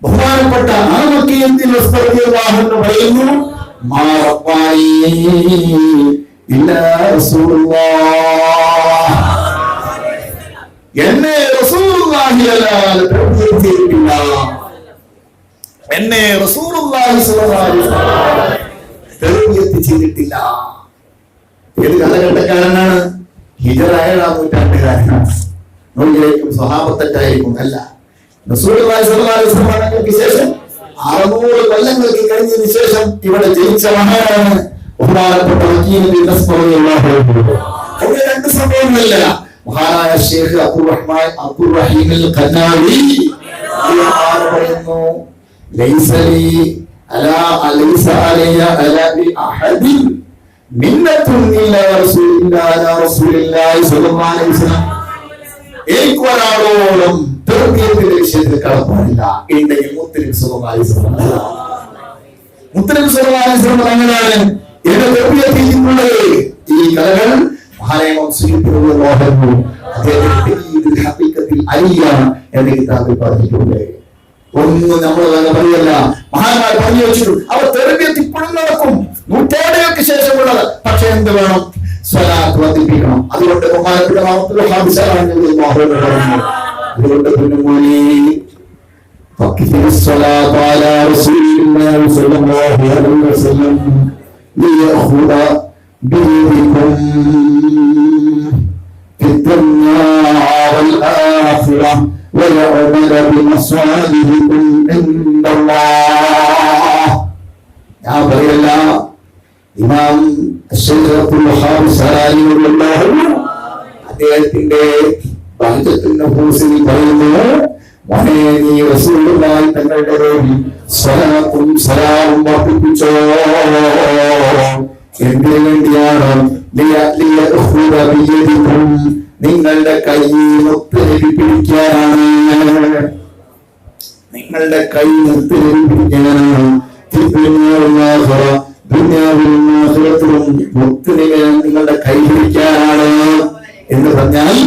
ബഹുമാനപ്പെട്ട ആ മക്കീനുദ്ദീൻ അസ്മർ പറയുന്നു, എന്നെ റസൂലുള്ളാഹി അല്ലാതെ പ്രവർത്തിച്ചിട്ടില്ല. എന്നെ റസൂലുള്ളാഹി സ്വല്ലല്ലാഹു അലൈഹി വസല്ലം ചെയ്തിട്ടില്ല. ഏത് കാലഘട്ടക്കാരനാണ്? ഹിജറ 7-ാം നൂറ്റാണ്ടുകാരനാണ്. നോക്കിലേക്കും സ്വഹാബത്തായിരിക്കും അല്ല. റസൂലുള്ളാഹി സ്വല്ലല്ലാഹു അലൈഹി വസല്ലമക്ക് ശേഷം 600 കൊല്ലങ്ങൾക്ക് കഴിഞ്ഞതിന് ശേഷം ഇവിടെ ജനിച്ച മഹാനാണ് ബഹുമാനപ്പെട്ട മക്കീനുദ്ദീൻ അസ്മർ. അവിടെ 2 സംഭവങ്ങളില്ല. മഹാനായ ഷേഖ് അബ്ദുറഹീം അൽ ഖനാവി പറയുന്നു, ലൈസ ലി അലൈസ അലയ്യ അലാ അഹദിൻ മിന്നത്തുൻ ഇല്ലാ റസൂലില്ലാഹി സ്വല്ലല്ലാഹു അലൈഹി വസല്ലം. ഏക്കൊരാളോളം തർബീയത്തിന്റെ വിഷയത്തിൽ കടപ്പാടില്ല. ഉണ്ടെങ്കിൽ മുത്തനബി സ്വല്ലല്ലാഹു അലൈഹി വസല്ലം. മുത്തനബി സ്വല്ലല്ലാഹു അലൈഹി വസല്ലം അങ്ങനെയാണ് എന്റെ തർബീയത്തിലുള്ളത്. ഈ കലകൾ മഹാനായ സുബ്ഹാനല്ലാഹു അദ്ദേഹത്തിന്റെ ഹഖീഖത്തിൽ അലിയ എന്ന കിതാബിൽ പറഞ്ഞിട്ടുണ്ട്. ഒന്നും നമ്മൾ പറയല്ല, മഹാന്മാർ പറഞ്ഞു വെച്ചിട്ടുണ്ട്. അവർ തെർബിയത്ത് ഇപ്പോഴും നടക്കും, നൂറ്റാണ്ടുകൾക്ക് ശേഷമുള്ളത്. പക്ഷെ എന്ത് വേണം? സ്വലാത്ത് വർദ്ധിപ്പിക്കണം. അതുകൊണ്ട് ബഹുമാനപ്പെട്ട ويعمل بمصالحكم عند الله. ഞാൻ പറയല്ല, ഇമാം അദ്ദേഹത്തിന്റെ പറയുന്നു, നീ റസൂലുള്ളാഹി തങ്ങളുടെ പേരിൽ സ്വലാത്തും സലാമും വർദ്ധിപ്പിച്ചോ. എന്തിനു വേണ്ടിയാണ്? നിങ്ങളുടെ കൈ മുത്തുനബി പിടിക്കാനാണ്. നിങ്ങളുടെ കൈ മുത്തുനബി പിടിക്കാനാണ്. മുത്തുനബി നിങ്ങളുടെ കൈ പിടിക്കാനാണ് എന്ന് പറഞ്ഞാൽ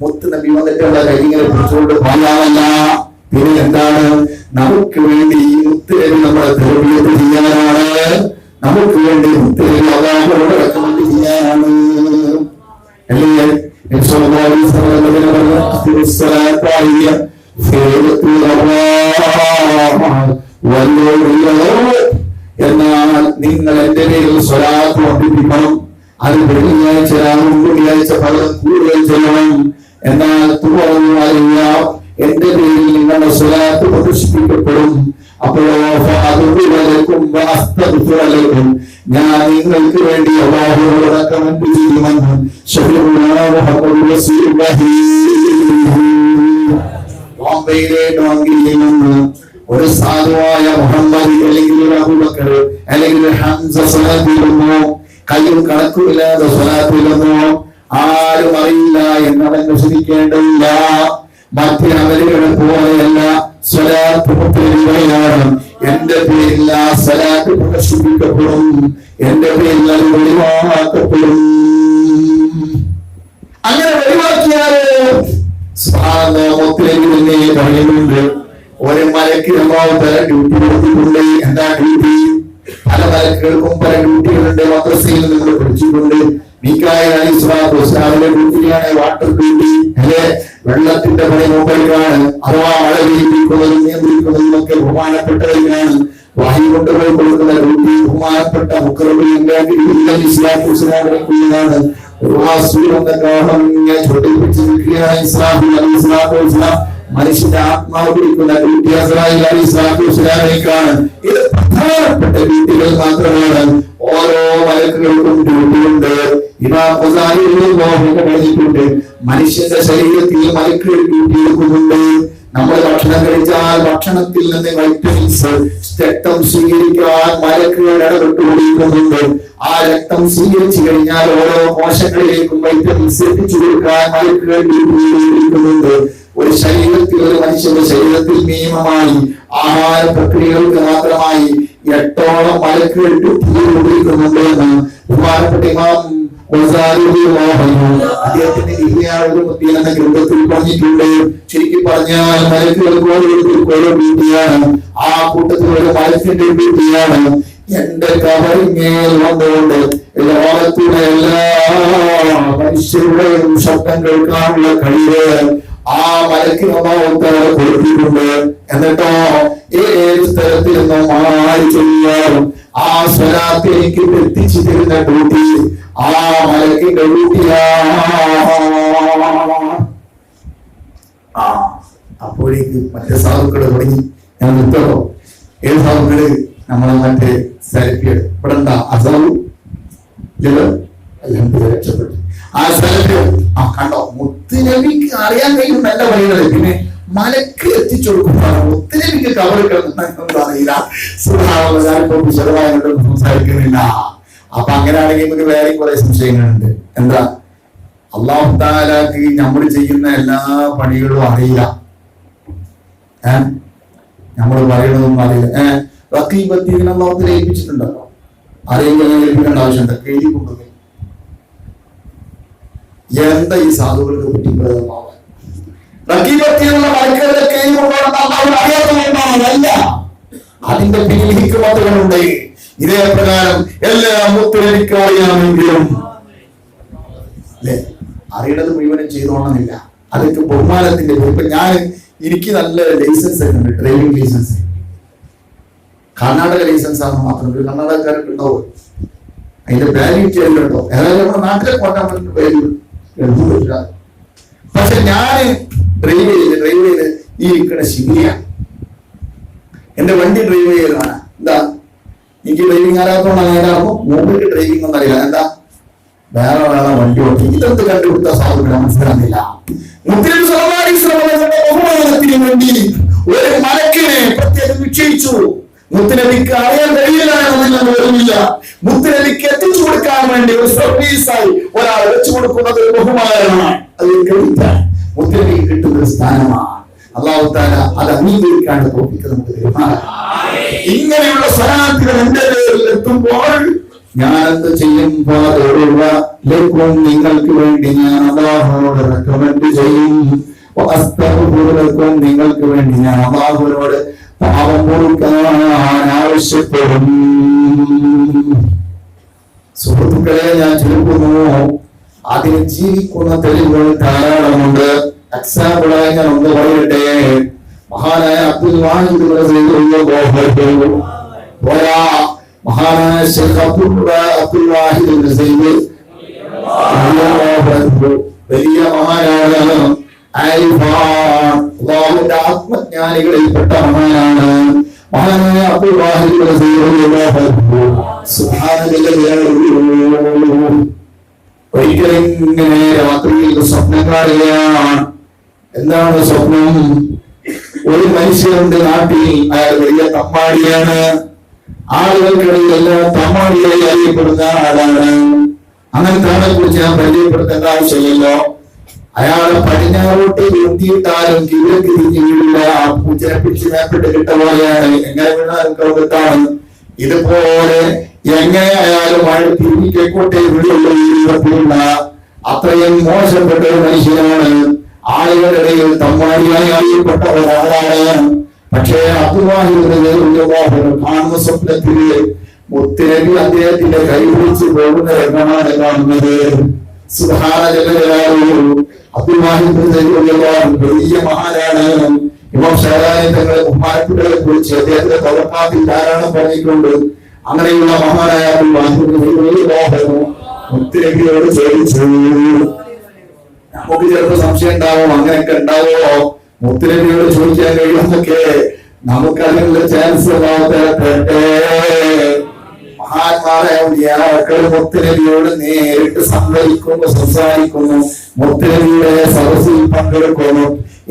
മുത്തുനബി വന്നിട്ടുള്ള കൈ ഇങ്ങനെ പിടിച്ചുകൊണ്ട് പോകാനല്ല. പിന്നെ എന്താണ്? നമുക്ക് വേണ്ടി ഈ മുത്തുനബി നമ്മളെ തെർബിയത്ത് ചെയ്യാനാണ്. നമുക്ക് വേണ്ടി മുത്തുനബി അല്ലാഹുവോട് റെക്കമെൻഡ് ചെയ്യാനാണ്. അല്ലേ? എന്നാൽ നിങ്ങൾ എന്റെ പേരിൽ സ്വലാത്ത് വർദ്ധിപ്പിക്കണം. അത് വെള്ളിയാഴ്ച രാവും വെള്ളിയാഴ്ച പകരം കൂടുതൽ ചെയ്യണം. എന്നാൽ അറിയാം എന്റെ പേരിൽ നിങ്ങളുടെ സ്വലാത്ത് പ്രദർശിപ്പിക്കപ്പെടും. അപ്പോഴോ ഞാൻ നിങ്ങൾക്ക് വേണ്ടി അല്ലാഹുവോട് റെക്കമെൻഡ് ചെയ്യുമെന്ന് ബോംബെയിലെ ഡോങ്കിയിൽ നിന്ന് ഒരു സാധുവായ മുഹമ്മദ് അല്ലെങ്കിൽ അബൂബക്കർ അല്ലെങ്കിൽ ഹംസ സ്വലാത്തിലൊന്നോ കയ്യും കണക്കുമില്ലാതെ സ്വലാത്തിലൊന്നോ ആരും അറിയില്ല എന്നവൻ വിശ്വസിക്കേണ്ടതില്ല. മറ്റ് അമലുകളെ പോലെയല്ല സ്വലാത്ത് മുത്തലിയാണ്. എന്റെ പേരിൽ ആ സ്വലാത്ത് പ്രദർശിപ്പിക്കപ്പെടും. എന്റെ പേരിൽ അത് വെളിവാക്കപ്പെടും. അങ്ങനെ വെളിവാക്കിയാല് മുത്തലിനെ പറയുന്നുണ്ട്. ഒരു മലക്ക് പല ഡ്യൂട്ടി കൊടുത്തിട്ടുണ്ട്. എന്താ ഡ്യൂട്ടി? പല മലക്കുകൾക്കും പല ഡ്യൂട്ടികളുണ്ട്. മദ്രസയിൽ നമ്മൾ പഠിച്ചിട്ടുണ്ട്. മീകായിൽ അലൈഹിസ്സലാത്തു വസ്സലാമിന്റെ ഡ്യൂട്ടിയാണ് വാട്ടർ ഡ്യൂട്ടി. അല്ലെ? വെള്ളത്തിന്റെ പണി മൂപ്പർക്കാണ്. അഥവാ മഴ പെയ്യിപ്പിക്കുന്നതും നിയന്ത്രിക്കുന്നതും ഒക്കെ ബഹുമാനപ്പെട്ടവരാണ്. വായു കൊണ്ടുപോയി കൊടുക്കുന്ന ഡ്യൂട്ടി ബഹുമാനപ്പെട്ട ഇസ്ലാമിലേക്കുള്ളതാണ്. മനുഷ്യന്റെ ആത്മാവ് പിടിക്കുന്ന ഡ്യൂട്ടി അസ്രായീൽ അലൈഹിസ്സലാത്തു വസ്സലാമിലേക്കാണ്. ഇത് പ്രധാനപ്പെട്ട ഡ്യൂട്ടികൾ മാത്രമാണ്. ഓരോ മലക്കുകൾക്കും ഡ്യൂട്ടിയുണ്ട്. ഇമാം ഗസാലി പറഞ്ഞിട്ടുണ്ട്, മനുഷ്യന്റെ ശരീരത്തിൽ മലക്കുകൾ ഡ്യൂട്ടി എടുക്കുന്നുണ്ട്. നമ്മൾ ഭക്ഷണം കഴിച്ചാൽ ഭക്ഷണത്തിൽ നിന്ന് വൈറ്റമിൻസ് രക്തം സ്വീകരിക്കാൻ മലക്കുകൾ ഇടപെട്ടുകൊണ്ടിരിക്കുന്നുണ്ട്. ആ രക്തം സ്വീകരിച്ചു കഴിഞ്ഞാൽ ഓരോ കോശങ്ങളിലേക്കും വൈറ്റമിൻസ് എത്തിച്ചു കൊടുക്കാൻ മലക്കുകൾ ഡ്യൂട്ടി. ഒരു ശരീരത്തിൽ ഒരു മനുഷ്യന്റെ ശരീരത്തിൽ നിയമമായി ആഹാര പ്രക്രിയകൾക്ക് മാത്രമായി 8ഓളം മലക്കുകൾ ഡ്യൂട്ടിയിരിക്കുന്നുണ്ട് എന്ന് ബഹുമാനപ്പെട്ട ഇമാം അദ്ദേഹത്തിന്റെ എന്ന ഗ്രന്ഥത്തിൽ പറഞ്ഞിട്ടുണ്ട്. ശരിക്കും പറഞ്ഞാൽ മലക്കുകൾക്ക് ഓരോ ഡ്യൂട്ടിയാണ്. ആ കൂട്ടത്തിൽ ഒരു മലക്കിന്റെ ഡ്യൂട്ടിയാണ് എന്റെ കവറിങ്ങേൽ വന്നുകൊണ്ട് ലോകത്തിലെ എല്ലാ മനുഷ്യരുടെയും ശബ്ദം കേൾക്കാനുള്ള കഴിവ് ആ മലക്കിന് കൊടുത്തിട്ടുണ്ട്. എന്നിട്ടോ ഏത് സ്ഥലത്തിൽ നിന്നും ആര് ചെയ്യാറും ആ സ്വലാത്ത് എനിക്ക് എത്തിച്ചു തരുന്ന ഡ്യൂട്ടി ആ മലക്കിന്റെ ഡ്യൂട്ടിയാണ്. അപ്പോഴേക്ക് മറ്റേ സാധുക്കള് തുടങ്ങി. ഞാൻ നിർത്തോ? ഏത് സാധുക്കള്? നമ്മളെ മറ്റേ സെൽഫികൾ ഇവിടെ ഉണ്ടാ അസാവു രക്ഷപ്പെട്ടു. ആ സെൽഫികൾ കണ്ടോ? മുത്തുനബിക്ക് അറിയാൻ കഴിയും നല്ല വഴികള്. പിന്നെ മലക്ക് എത്തിച്ചു കൊടുക്കുമ്പോഴാണ് മുത്തുനബിക്ക് കവർ അറിയില്ല. വിശദമായിട്ട് സംസാരിക്കുന്നില്ല. അപ്പൊ അങ്ങനെയാണെങ്കിൽ നമുക്ക് വേറെ കുറെ സംശയങ്ങളുണ്ട്. എന്താ? അല്ലാഹു തആലക്ക് നമ്മൾ ചെയ്യുന്ന എല്ലാ പണികളും അറിയില്ല. നമ്മൾ പറയണതൊന്നും അറിയില്ല. റഖീബത്തിനെ അല്ലാഹു തആല ഏൽപ്പിച്ചിട്ടുണ്ടല്ലോ. അറിയിക്കാൻ ഏൽപ്പിക്കേണ്ട ആവശ്യമുണ്ട്. എഴുതി കൊണ്ടുപോയി എന്താ ഈ സാധുക്കൾക്ക് പറ്റിയിട്ടുള്ള റഖീബത്തിനുള്ള മലക്കുകളൊക്കെ അറിയാത്തതുകൊണ്ടാണല്ല. അതിന്റെ പിന്നിൽ ഹിക്മത്തുകളുണ്ട്. ഇതേ പ്രകാരം എല്ലാം മുത്തുനബിക്ക് അറിയാമെങ്കിലും അല്ലെ അറിയണത് മുഴുവനും ചെയ്തോണമെന്നില്ല. അതൊക്കെ ബഹുമാനത്തിന്റെ. ഇപ്പൊ എനിക്ക് നല്ല ലൈസൻസ് ഉണ്ട്, ഡ്രൈവിംഗ് ലൈസൻസ്. കർണാടക ലൈസൻസ് ആണ് മാത്രം. ഒരു കർണാടകക്കാർക്ക് ഉണ്ടാവും. അതിന്റെ വാല്യൂറ്റി ഉണ്ടോ? ഏതായാലും നമ്മുടെ നാട്ടിലെ കോട്ടാൻ പറ്റുന്ന വാല്യൂ എഴുതാൻ പറ്റില്ല. പക്ഷെ ഞാൻ ഡ്രൈവ് ചെയ്ത് ഈ ഇരിക്കുന്ന ശരിയാണ്. എന്റെ വണ്ടി ഡ്രൈവ് ചെയ്തതാണ്. എന്താ? എനിക്ക് ഡ്രൈവിംഗ് അറിയാത്തതുകൊണ്ടാണ്. അതിനർത്ഥം മൂപ്പർക്ക് ഡ്രൈവിംഗ് ഒന്നും അറിയില്ല. എന്താ? വേറെ വണ്ടി ഓട്ടി. ഇതൊക്കെ കണ്ടുപിടുത്ത സാധനം മനസ്സിലാകുന്നില്ല. മുത്തനബി സല്ലല്ലാഹു അലൈഹി വസല്ലമയുടെ ബഹുമാനത്തിന് വേണ്ടി ഒരു മലക്കിനെ പ്രത്യേകം നിശ്ചയിച്ചു. മുത്തനബിക്ക് അറിയാൻ കഴിയില്ല എന്നൊന്നും വരുന്നില്ല. മുത്തനബിക്ക് എത്തിച്ചു കൊടുക്കാൻ വേണ്ടി ഒരു സർവീസായി ഒരാൾ വെച്ചു കൊടുക്കുന്നത് ഒരു ബഹുമാനമാണ്. അത് കഴിയില്ല, മുത്തനബിക്ക് കിട്ടുന്ന ഒരു സ്ഥാനമാണ്. അല്ലാഹു തആല അത് അംഗീകരിക്കാൻ തോന്നിക്കുന്നത്. ഇങ്ങനെയുള്ള സ്വലാത്തുകൾ എന്റെ പേരിൽ എത്തുമ്പോൾ ഞാൻ എന്ത് ചെയ്യും? നിങ്ങൾക്ക് വേണ്ടി ഞാൻ അല്ലാഹുവോട് റെക്കമെൻഡ് ചെയ്യും. നിങ്ങൾക്ക് വേണ്ടി ഞാൻ അല്ലാഹുവോട് പാപം പൊറുക്കാൻ ആവശ്യപ്പെടും. സുഹൃത്തുക്കളെ, ഞാൻ ചുരുക്കുന്നു, അതിന് ജീവിക്കുന്ന തെളിവുകൾ ധാരാളമുണ്ട്. എക്സാമ്പിളായി ഞാൻ ഒന്ന് പറയട്ടെ. മഹാനായ അബ്ദുൽ വാഹിദ് പോരാ, മഹാനായ ഷെയ്ഖ് അബ്ദുൽ വാഹിദ് വലിയ മഹാനാണ്. അള്ളാഹുവിന്റെ ആത്മജ്ഞാനികളിൽപ്പെട്ട മഹാനാണ് മഹാനായ അബ്ദുൽ വാഹിദ്. ഒരിക്കലും ഇങ്ങനെ രാത്രിയിൽ സ്വപ്നം കാണുകയാണ്. എന്താണ് സ്വപ്നം? ഒരു മനുഷ്യനുണ്ട് നാട്ടിൽ, അയാൾ വലിയ തമ്മാടിയാണ്. ആളുകൾക്കിടയിൽ എല്ലാം തമ്മാടിയായി അറിയപ്പെടുന്ന ആളാണ്. അങ്ങനത്തെ ആളെ കുറിച്ച് ഞാൻ പരിചയപ്പെടുത്തേണ്ട ആവശ്യമില്ലല്ലോ. അയാളെ പടിഞ്ഞാറോട്ട് ഉന്തിയിട്ടാലും കിഴക്ക് തിരിഞ്ഞ് വീടില്ല. പൂച്ചനെ പിടിച്ച് മേപ്പിട്ട് കിട്ട പോലെയാണ്. എങ്ങനെ വീണാലും കൗകത്താണ്. ഇതുപോലെ എങ്ങനെ ആയാലും അയാൾ തിരിഞ്ഞ് കേക്കോട്ടെ വീടുള്ള അത്രയും മോശപ്പെട്ട ഒരു മനുഷ്യനാണ്. ആളുകളുടെ ഇടയിൽ തമ്മാടിയായി അറിയപ്പെട്ട ഒരാളാണ്. പക്ഷേ അബ്ദുൽ വാഹിദ് കാണുന്ന സ്വപ്നത്തില് മുത്തനബി അദ്ദേഹത്തിന്റെ കൈ പിടിച്ച് പോകുന്ന രംഗമാണ് കാണുന്നത്. അബ്ദുൽ വാഹിദ് വലിയ മഹാനാണ്. ഇമാം ഷാരാനി തങ്ങളെ ബഹുമാനപ്പെട്ടവരെ കുറിച്ച് അദ്ദേഹത്തിന്റെ തവക്കാത്തിൽ ധാരാളം പറഞ്ഞിട്ടുണ്ട്. അങ്ങനെയുള്ള മഹാനായ അബ്ദുൽ വാഹിദ് മുത്തനബിയോട് ചോദിച്ചു. നമുക്ക് ചിലപ്പോൾ സംശയം ഉണ്ടാവും, അങ്ങനെയൊക്കെ ഉണ്ടാവോ? മുത്തനബിയോട് ചോദിക്കാൻ കഴിയുന്നൊക്കെ നമുക്ക് അതിനുള്ള ചാൻസ് മഹാന്മാരായ മുത്തനബിയോട് നേരിട്ട് സംവദിക്കുന്നു, സംസാരിക്കുന്നു, മുത്തനബിയുടെ സദസ്സിൽ പങ്കെടുക്കുന്നു.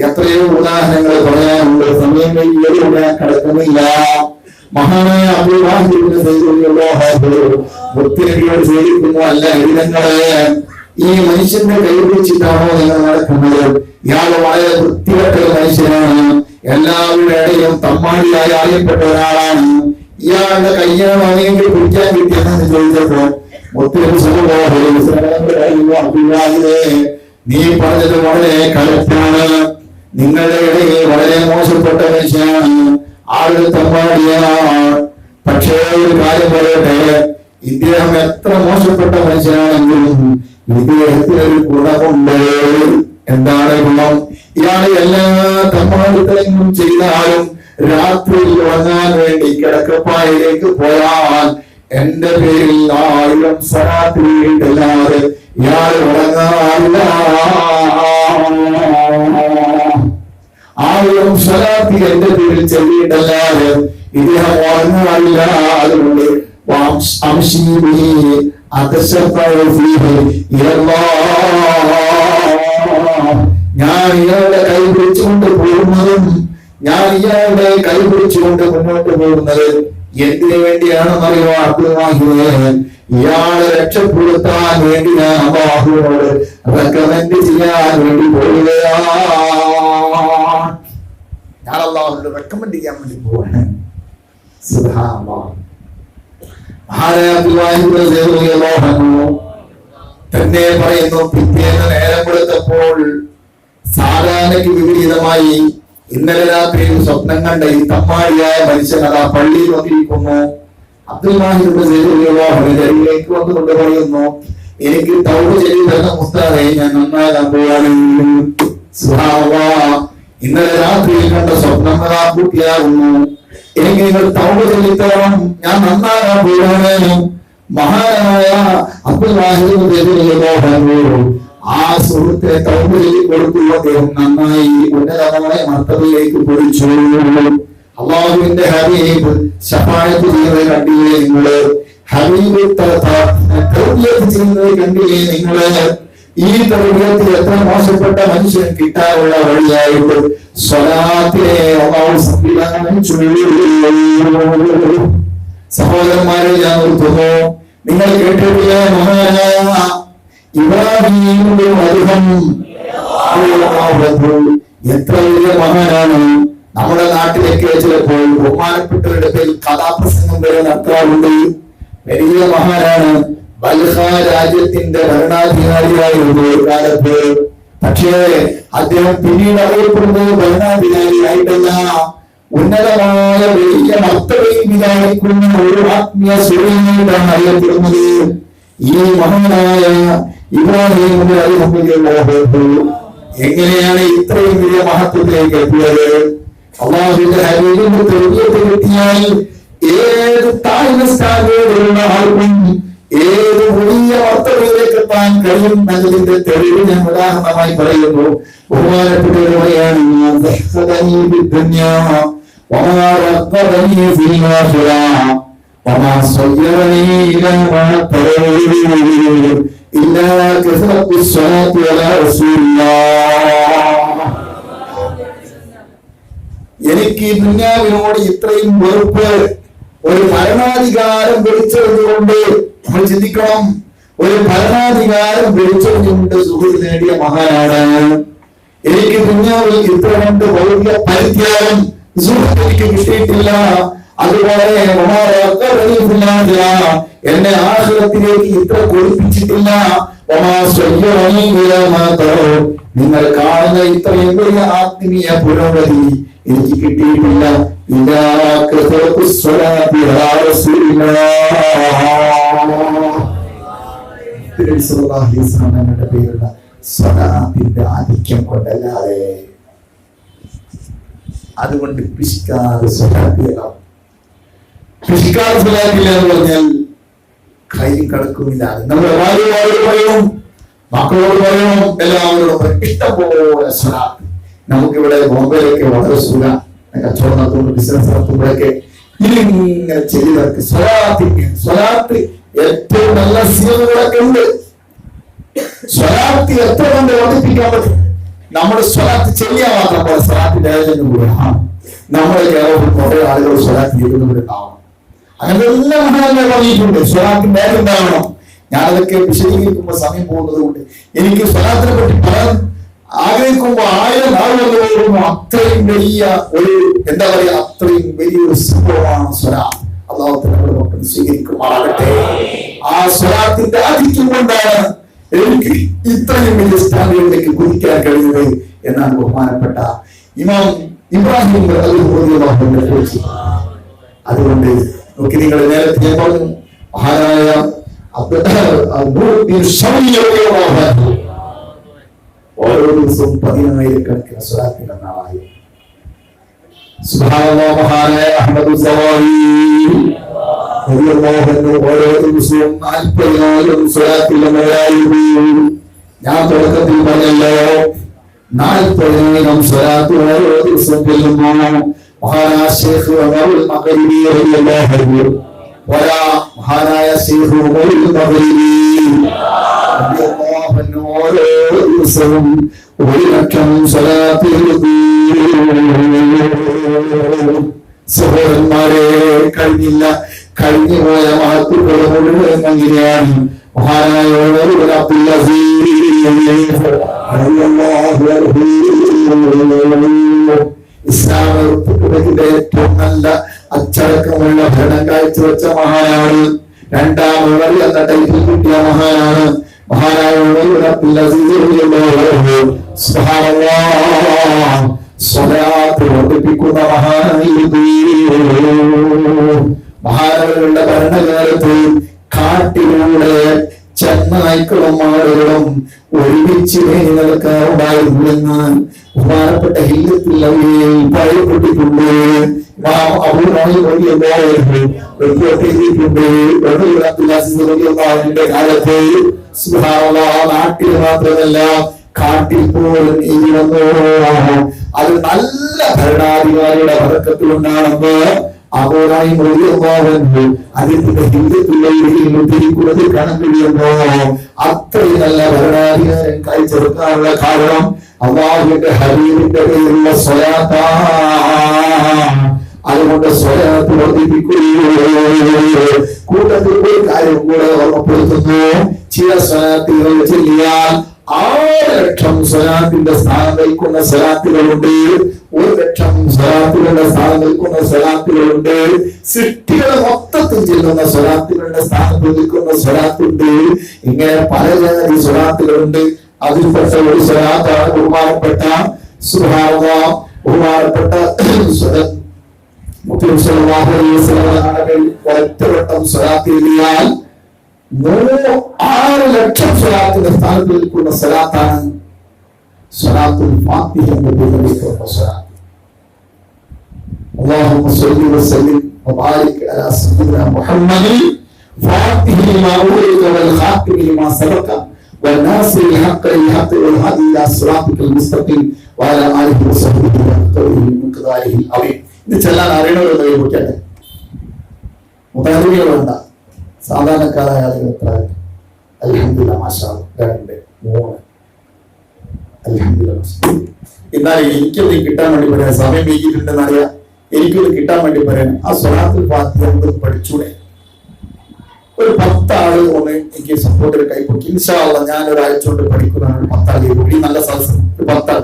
എത്രയോ ഉദാഹരണങ്ങൾ പറയാനുണ്ട്. സമയം ഞാൻ കിടക്കുന്നില്ല. മഹാനായ അബ്ദുൽ വാഹിദ് മുത്തനബിയോട് ചോദിക്കുന്നു, അല്ല എഴുതങ്ങളെ, ഈ മനുഷ്യന്റെ കൈ പിടിച്ചിട്ടാണോ നിങ്ങൾ നടക്കുന്നത്? ഇയാൾ വളരെ വൃത്തികെട്ട മനുഷ്യനാണ്. എല്ലാവരുടെ ഇടയിലും തമ്മാടിയായി അറിയപ്പെട്ട ഒരാളാണ്. ഇയാളുടെ കയ്യാണോ എങ്കിൽ പിടിക്കാൻ കിട്ടിയെന്ന് ചോദിച്ചപ്പോ മുത്തനബി സല്ലല്ലാഹു അലൈഹി വസല്ലം, നീ പറഞ്ഞത് വളരെ കറക്റ്റാണ്. നിങ്ങളുടെ ഇടയിൽ വളരെ മോശപ്പെട്ട മനുഷ്യനാണ്, ആളുകൾ തമ്മാടിയാണ്. പക്ഷേ ഒരു കാര്യം പറയട്ടെ, ഇദ്ദേഹം എത്ര മോശപ്പെട്ട മനുഷ്യനാണെങ്കിലും ഇദ്ദേഹത്തിന് ഒരു ഗുണമുണ്ട്. എന്താണ് ഗുണം? ഇയാൾ എല്ലാ തമ്മാടിത്തരങ്ങളും ചെയ്താലും രാത്രിയിൽ ഉറങ്ങാൻ വേണ്ടി കിടക്കപ്പായിലേക്ക് പോയാൽ എന്റെ പേരിൽ 1000 സ്വലാത്ത് വീട്ടല്ലാതെ ഇയാൾ ഉറങ്ങാറില്ല. 1000 സ്വലാത്ത് എന്റെ പേരിൽ ചെല്ലിയിട്ടല്ലാതെ ഇദ്ദേഹം ഉറങ്ങാറില്ല. അതുകൊണ്ട് ഞാൻ ഇയാളുടെ കൈ പിടിച്ചുകൊണ്ട് പോകുന്നതും ഞാൻ ഇയാളുടെ കൈ പിടിച്ചുകൊണ്ട് മുന്നോട്ട് പോകുന്നത് എന്തിനു വേണ്ടിയാണെന്നറിയോ? അബ്ദുൽ വാഹിദ് ഇയാളെ രക്ഷപ്പെടുത്താൻ വേണ്ടി ഞാൻ അല്ലാഹുവോട് റെക്കമെൻഡ് ചെയ്യാൻ വേണ്ടി പോവുകയാണ്. ഞാൻ അല്ലാഹുവോട് റെക്കമെൻഡ് ചെയ്യാൻ വേണ്ടി പോവാണ്. സുബ്ഹാനല്ലാഹ്. തന്നെ പറയുന്നു, പിറ്റേന്ന് നേരം കൊടുത്തപ്പോൾ സാധാരണയ്ക്ക് വിപരീതമായി ഇന്നലെ രാത്രി സ്വപ്നം കണ്ട ഈ തമ്മാടിയായ മനുഷ്യൻ അതാ പള്ളിയിൽ വന്നിരിക്കുന്നു. അബ്ദുൽ വാഹിദിലേക്ക് വന്നുകൊണ്ട് പറയുന്നു, എനിക്ക് തൗബ ചെയ്തു തന്ന മുസ്താദേ, ഞാൻ നന്നാകാൻ പോവാണ്. സുബ്ഹാനല്ലാഹ്. ഇന്നലെ രാത്രിയിൽ കണ്ട സ്വപ്നം അതാ പൂർത്തിയാകുന്നു. എനിക്ക് നിങ്ങൾ തൗബ ചെയ്തോളം, ഞാൻ നന്നാകാൻ പോവാണ്. മഹാനായ അബ്ദുൽ വാഹിദ് ആ സുഹൃത്തെ തൗബ ചെയ്ത് കൊടുത്തു. അദ്ദേഹം നന്നായി ഉന്നതമായ മർത്തബയിലേക്ക് പൊടിച്ചു. അല്ലാഹുവിന്റെ ഹബീബ് ശഫാഅത്ത് ചെയ്യുന്നത് കണ്ടില്ലേ നിങ്ങള്? ഹബീബ് തൗബിയത്ത് ചെയ്യുന്നത് കണ്ടില്ലേ നിങ്ങള്? ഈ തൗഹീദ് എത്ര മോശപ്പെട്ട മനുഷ്യൻ കിട്ടാനുള്ള വഴിയായിട്ട് സ്വലാത്തിനെ അല്ലാഹു സംവിധാനം ചെയ്തു. സഹോദരന്മാരെ, ഞാൻ ഓർക്കുന്നു, നിങ്ങൾ കേട്ടിട്ടില്ല മഹാനായ ഇബ്രാഹിമിന്റെ മരുഹം എത്ര വലിയ മഹാനാണ്. നമ്മുടെ നാട്ടിലൊക്കെ ചിലപ്പോൾ ബഹുമാനപ്പെട്ടവരുടെ പേരിൽ കഥാപ്രസംഗം വരെ നടത്താറുണ്ട്. വലിയ മഹാനാണ്, ബൽഹ രാജ്യത്തിന്റെ ഭരണാധികാരിയായിരുന്നു ഒരു കാലത്ത്. പക്ഷേ അദ്ദേഹം പിന്നീട് അറിയപ്പെടുന്നത് ഭരണാധികാരിയായിട്ടല്ല, ഉന്നതമായ വലിയ മർത്തബയിൽ വിചാരിക്കുന്ന ഒരു ആത്മീയ സൂര്യനായിട്ടാണ് അറിയപ്പെടുന്നത്. ഈ മഹാനായ ഇബ്രാഹിമിന്റെ എങ്ങനെയാണ് ഇത്രയും വലിയ മഹത്വത്തിലേക്ക് എത്തിയത്? അല്ലാഹുവിന്റെ ഹബീബിന്റെ തൗഹീദ് കിട്ടിയാൽ ഏത് താഴ്ന്ന സ്ഥാനങ്ങളിലുള്ള ആൾക്കും ഏത് വലിയ മർത്തബയിലേക്ക് എത്താൻ കഴിയും എന്നതിന്റെ തെളിവ് ഞാൻ ഉദാഹരണമായി പറയുന്നു. ബഹുമാനപ്പെട്ടവർ പറയാണ്, وما رغبني في الآخرة وما صيرني إلى ما ترون إلا كثرة الصلاة على رسول الله. എനിക്ക് ഈ ദുനിയാവിനോട് ഇത്രയും വെറുപ്പ് ഒരു ഭരണാധികാരം വിളിച്ചതുകൊണ്ട് നമ്മൾ ചിന്തിക്കണം. ഒരു ഭരണാധികാരം വിളിച്ചതുകൊണ്ട് സുഹൃത്ത് നേടിയ മഹാനാണ്. എനിക്ക് ദുനിയാവിൽ ഇത്ര കൊണ്ട് വലിയ പരിത്യാഗം എനിക്ക് കിട്ടിയിട്ടില്ല. അതുപോലെ എന്നെ ആഖിറത്തിലേക്ക് ഇത്ര കൊടുപ്പിച്ചിട്ടില്ല. നിങ്ങൾ കാണുന്ന ഇത്രയും വലിയ ആത്മീയ പുരോഗതി എനിക്ക് കിട്ടിയിട്ടില്ല. പേരുള്ള സ്വലാത്തിന്റെ ആധിക്യം കൊണ്ടല്ലാതെ. അതുകൊണ്ട് പിശിക്കാറ് സ്വലാത്തില്ല എന്ന് പറഞ്ഞാൽ കൈയും കടക്കുമില്ല. നമ്മുടെ ഭാര്യയോട് പറയണം, മക്കളോട് പറയണം, എല്ലാവരോടും ഇഷ്ടംപോലെ സ്വലാത്ത്. നമുക്കിവിടെ ബോംബെയിലൊക്കെ വളരെ സുഖ കച്ചവടം നടത്തുമ്പോൾ ബിസിനസ് നടത്തുമ്പോഴൊക്കെ ഇതിങ്ങനെ ചെയ്തവർക്ക് സ്വലാത്ത് ഏറ്റവും നല്ല സീനുകളൊക്കെ ഉണ്ട്. സ്വലാത്ത് എത്ര കൊണ്ട് വർദ്ധിപ്പിക്കാൻ പറ്റും? നമ്മുടെ സ്വലാത്ത് ചെയ്യാൻ മാത്രം പോലെ സ്വലാത്തിന്റെ ആയോജനം കൂടെ നമ്മുടെ കേരളത്തിൽ കുറെ ആളുകൾ സ്വലാത്ത് ചെയ്യുന്നവരുണ്ടാവണം. അങ്ങനെ എല്ലാം മഹാന്മാർ പറഞ്ഞിട്ടുണ്ട് സ്വലാത്തിന്റെ ഉണ്ടാവണം. ഞാനതൊക്കെ വിശദീകരിക്കുമ്പോൾ സമയം പോകുന്നത് കൊണ്ട് എനിക്ക് സ്വലാത്തിനെ പറ്റി പറയാൻ ആഗ്രഹിക്കുമ്പോൾ 1000 ആളുകൾ പോകുമ്പോൾ അത്രയും വലിയ ഒരു എന്താ പറയാ, അത്രയും വലിയൊരു സംഭവമാണ് സ്വലാത്ത്. അല്ലാഹു നമ്മുടെ മക്കൾ സ്വീകരിക്കുമാറാകട്ടെ. ആ സ്വലാത്തിന്റെ ആധിക്യം കൊണ്ടാണ് എനിക്ക് ഇത്രയും വലിയ സ്ഥാനങ്ങളിലേക്ക് കുതിക്കാൻ കഴിയുന്നത് എന്നാണ് ബഹുമാനപ്പെട്ട ഇമാം ഇബ്രാഹിം കുറിച്ച്. അതുകൊണ്ട് നോക്കി, നിങ്ങൾ നേരത്തെ ഞാൻ പറഞ്ഞു, മഹാനായ ഓരോ ദിവസവും 10,000 സ്വലാത്തിന്റെ നാളായി. സുബ്ഹാനല്ലാഹ്. മഹാനായ അഹ്മദ് സവായി ഓരോ ദിവസവും 40,000 സ്വലാത്തിന്റെ മേലായിരുന്നു. ഞാൻ തുടക്കത്തിൽ പറഞ്ഞല്ലോ, 40,000 സ്വലാത്ത് ഓരോ ദിവസം ചെല്ലുമ്പോൾ മഹാനായ ശൈഖ് ഉമറുൽ മഗ്രിബി റളിയല്ലാഹു അൻഹു, മഹാനായ ശൈഖ് ഉമറുൽ മഗ്രിബി റളിയല്ലാഹു അൻഹു ഓരോ ദിവസവും 1,00,000 സ്വലാത്ത് എഴുതി. സഹോദരന്മാരെ, കഴിഞ്ഞുപോയ മഹത്തുക്കൾ മുഴുവൻ അങ്ങനെയാണ്. മഹാനായ ഉമർ അബ്ദുൽ അസീസ് ഇസ്ലാമിന്റെ ഏറ്റവും നല്ല അച്ചടക്കമുള്ള ഭരണം കാഴ്ചവെച്ച മഹാനാണ്. രണ്ടാം ഉമർ എന്ന ടൈറ്റിൽ കിട്ടിയ മഹാനാണ്. മഹാനായ ഉമർ അബ്ദുൽ അസീസ് സുബ്ഹാനല്ലാഹ് സ്വലാത്ത് വർദ്ധിപ്പിക്കുന്ന മഹാനായിരുന്നു. മഹാനവരുടെ ഭരണകാലത്ത് കാട്ടിലൂടെ ചെന്നായ്ക്കളും ആളുകളും ഒരുമിച്ച് മേനി നടക്കാറുണ്ടായിരുന്നുവെന്ന് ബഹുമാനപ്പെട്ട ഹില്ലത്തിൽ പറയപ്പെട്ടിട്ടുണ്ട്. കാലത്ത് നാട്ടിൽ മാത്രമല്ല കാട്ടിൽ പോലും അത് നല്ല ഭരണാധികാരിയുടെ വർക്കത്തിലുണ്ടാണെന്ന് അബൂഹുറൈറ റളിയല്ലാഹു അൻഹു അതിന്റെ ഹിന്ദുക്കളിൽ മുദ്രിക്കുന്നത് കാണാൻ കഴിയുന്നു. അത്രയും നല്ല ഭരണാധികാരം കാഴ്ചവെക്കാനുള്ള കാരണം അല്ലാഹുവിന്റെ ഹബീബിന്റെ പേരിലുള്ള സ്വലാത്താ. അതുകൊണ്ട് സ്വലാത്ത് വർദ്ധിപ്പിക്കുകയോ കൂട്ടത്തിൽ ഒരു കാര്യം കൂടെ ഓർമ്മപ്പെടുത്തുന്നു. ചില സ്വലാത്തുകൾ ചൊല്ലിയാൽ 6,00,000 സ്വലാത്തിന്റെ സ്ഥാനം നിൽക്കുന്ന സ്വലാത്തുകളുണ്ട്. 1,00,000 സ്വലാത്തുകളുടെ സ്ഥാനം നിൽക്കുന്ന സ്വലാത്തുകളുണ്ട്. സൃഷ്ടികളെ മൊത്തത്തിൽ ചെല്ലുന്ന സ്വലാത്തുകളുടെ സ്ഥാനത്ത് നിൽക്കുന്ന സ്വലാത്തുണ്ട്. ഇങ്ങനെ പല ജാതി സ്വലാത്തുകളുണ്ട്. അതിൽപ്പെട്ട ഒരു സ്വലാത്താണ് ബഹുമാനപ്പെട്ട സുബ്ഹാനല്ലാഹ് ബഹുമാനപ്പെട്ട ഒറ്റവട്ടം സ്വലാത്ത് എഴുതിയാൽ 6,00,000 സ്വലാത്തിന്റെ സ്ഥാനത്ത് നിൽക്കുന്ന സ്വലാത്താണ് സ്വലാത്തുൽ ഫാത്തിഹ എന്ന് പേരിലുള്ള സ്വലാത്ത്. اللهم صل وسلم وبارك على سيدنا محمد فاتح لما أغلق والخاتم لما سبق والناصر الحق بالحق والهادي إلى صراطك المستقيم وعلى آله وصحبه ومقداره العظيم. ഇത് ചെല്ലാൻ അറിയണമല്ലോ കൈപൊക്കട്ടെ. മുതാലികൾ വേണ്ട, സാധാരണക്കാരായ ആളുകൾ പ്രായം. അൽഹംദുലില്ലാ മാഷാ അല്ലാഹ് 2 3 അൽഹംദുലില്ലാ. എന്നാൽ എനിക്കൊന്ന് കിട്ടാൻ വേണ്ടി പറയാൻ സമയം വൈകിട്ടുണ്ടെന്ന് അറിയാം. എനിക്കൊന്ന് കിട്ടാൻ വേണ്ടി പറയാൻ ആ സ്വലാത്തുൽ ഫാത്തിഹ പഠിച്ചൂടെ? ഒരു 10 ആള് ഒന്ന് എനിക്ക് സപ്പോർട്ടിൽ കൈപ്പൊക്കി. ഇൻഷാ അല്ലാഹ് ഞാൻ ഒരാഴ്ച കൊണ്ട് പഠിക്കുന്നതാണ്. 10 ആൾ കൂടി നല്ല സദസ്സ് 10 ആൾ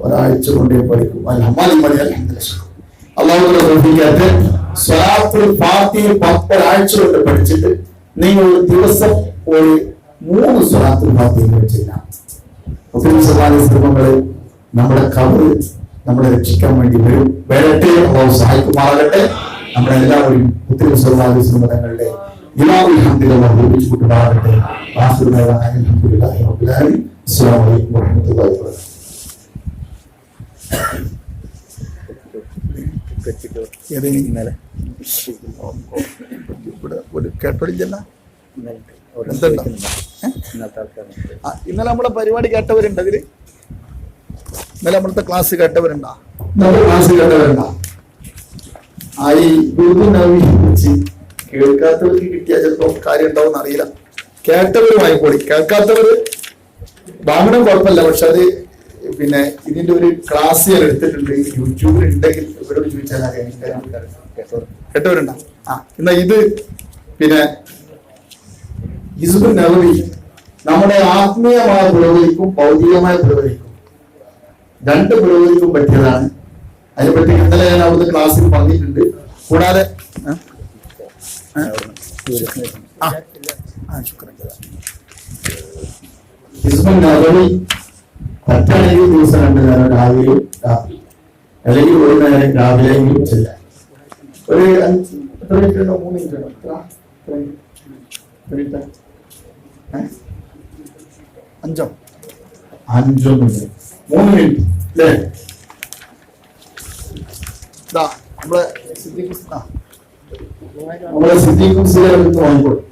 ഒരാഴ്ച കൊണ്ട് പഠിക്കും. അല്ലാഹുവിന്റെ സ്വലാത്തുൽ ഫാത്തിഹ 10 ആഴ്ച കൊണ്ട് പഠിച്ചിട്ട് നിങ്ങൾ ദിവസം ഒരു 3 സ്വലാത്തുൽ ഫാത്തിഹ ചെയ്യാം. ശ്രമങ്ങള് നമ്മുടെ കബറ് നമ്മളെ രക്ഷിക്കാൻ വേണ്ടി വരട്ടെ. അല്ലാഹു സഹായിക്കുമാറാകട്ടെ. നമ്മളെല്ലാവരും ഉത്തരം ശ്രമങ്ങളുടെ ഇമാമുൽ ഹംദിനെ ഉപയോഗിച്ചുകൊണ്ടാകട്ടെ. അൽഹംദുലില്ലാഹി റബ്ബിൽ ആലമീൻ. അസ്സലാമു അലൈക്കും വറഹ്മത്തുള്ളാഹി വബറകാതുഹു. ഇന്നലെ നമ്മളെ പരിപാടി കേട്ടവരുണ്ട്. അതില് ഇന്നലെ നമ്മളത്തെ ക്ലാസ് കേട്ടവരുണ്ടാ? ക്ലാസ് കേട്ടവരുണ്ടാ? കേൾക്കാത്തവർക്ക് കിട്ടിയാൽ ചിലപ്പോ കാര്യം ഉണ്ടാവും അറിയില്ല. കേട്ടവരുമായി കൂടി കേൾക്കാത്തവര് വാങ്ങണം കുഴപ്പമില്ല. പക്ഷെ അത് പിന്നെ ഇതിന്റെ ഒരു ക്ലാസ് ഞാൻ എടുത്തിട്ടുണ്ട്. യൂട്യൂബിൽ ഉണ്ടെങ്കിൽ ഇവരോട് ചോദിച്ചാൽ കേട്ടവരുണ്ടാ? എന്നാ ഇത് പിന്നെ ഹിസ്ബുൻ നബവി നമ്മുടെ ആത്മീയമായ പുരോഗതിക്കും ഭൗതികമായ പുരോഗതിക്കും 2 പുരോഗതിക്കും പറ്റിയതാണ്. അതിനെപ്പറ്റി ഇന്നലെ ഞാൻ അവിടുത്തെ ക്ലാസ്സിൽ പറഞ്ഞിട്ടുണ്ട്. കൂടാതെ ഹിസ്ബുൻ നബവി പറ്റാണെങ്കിൽ ദിവസം 2 നേരം രാവിലെയും രാത്രി, അല്ലെങ്കിൽ ഒരു നേരം രാവിലെയെങ്കിലും ചെല്ലാൻ. ഒരു 3 മിനിറ്റ് 5 മിനിറ്റ് 3 മിനിറ്റ് അല്ലേ? നമ്മളെ സിദ്ദീഖും സിലത്ത് വാങ്ങിക്കോട്ടെ.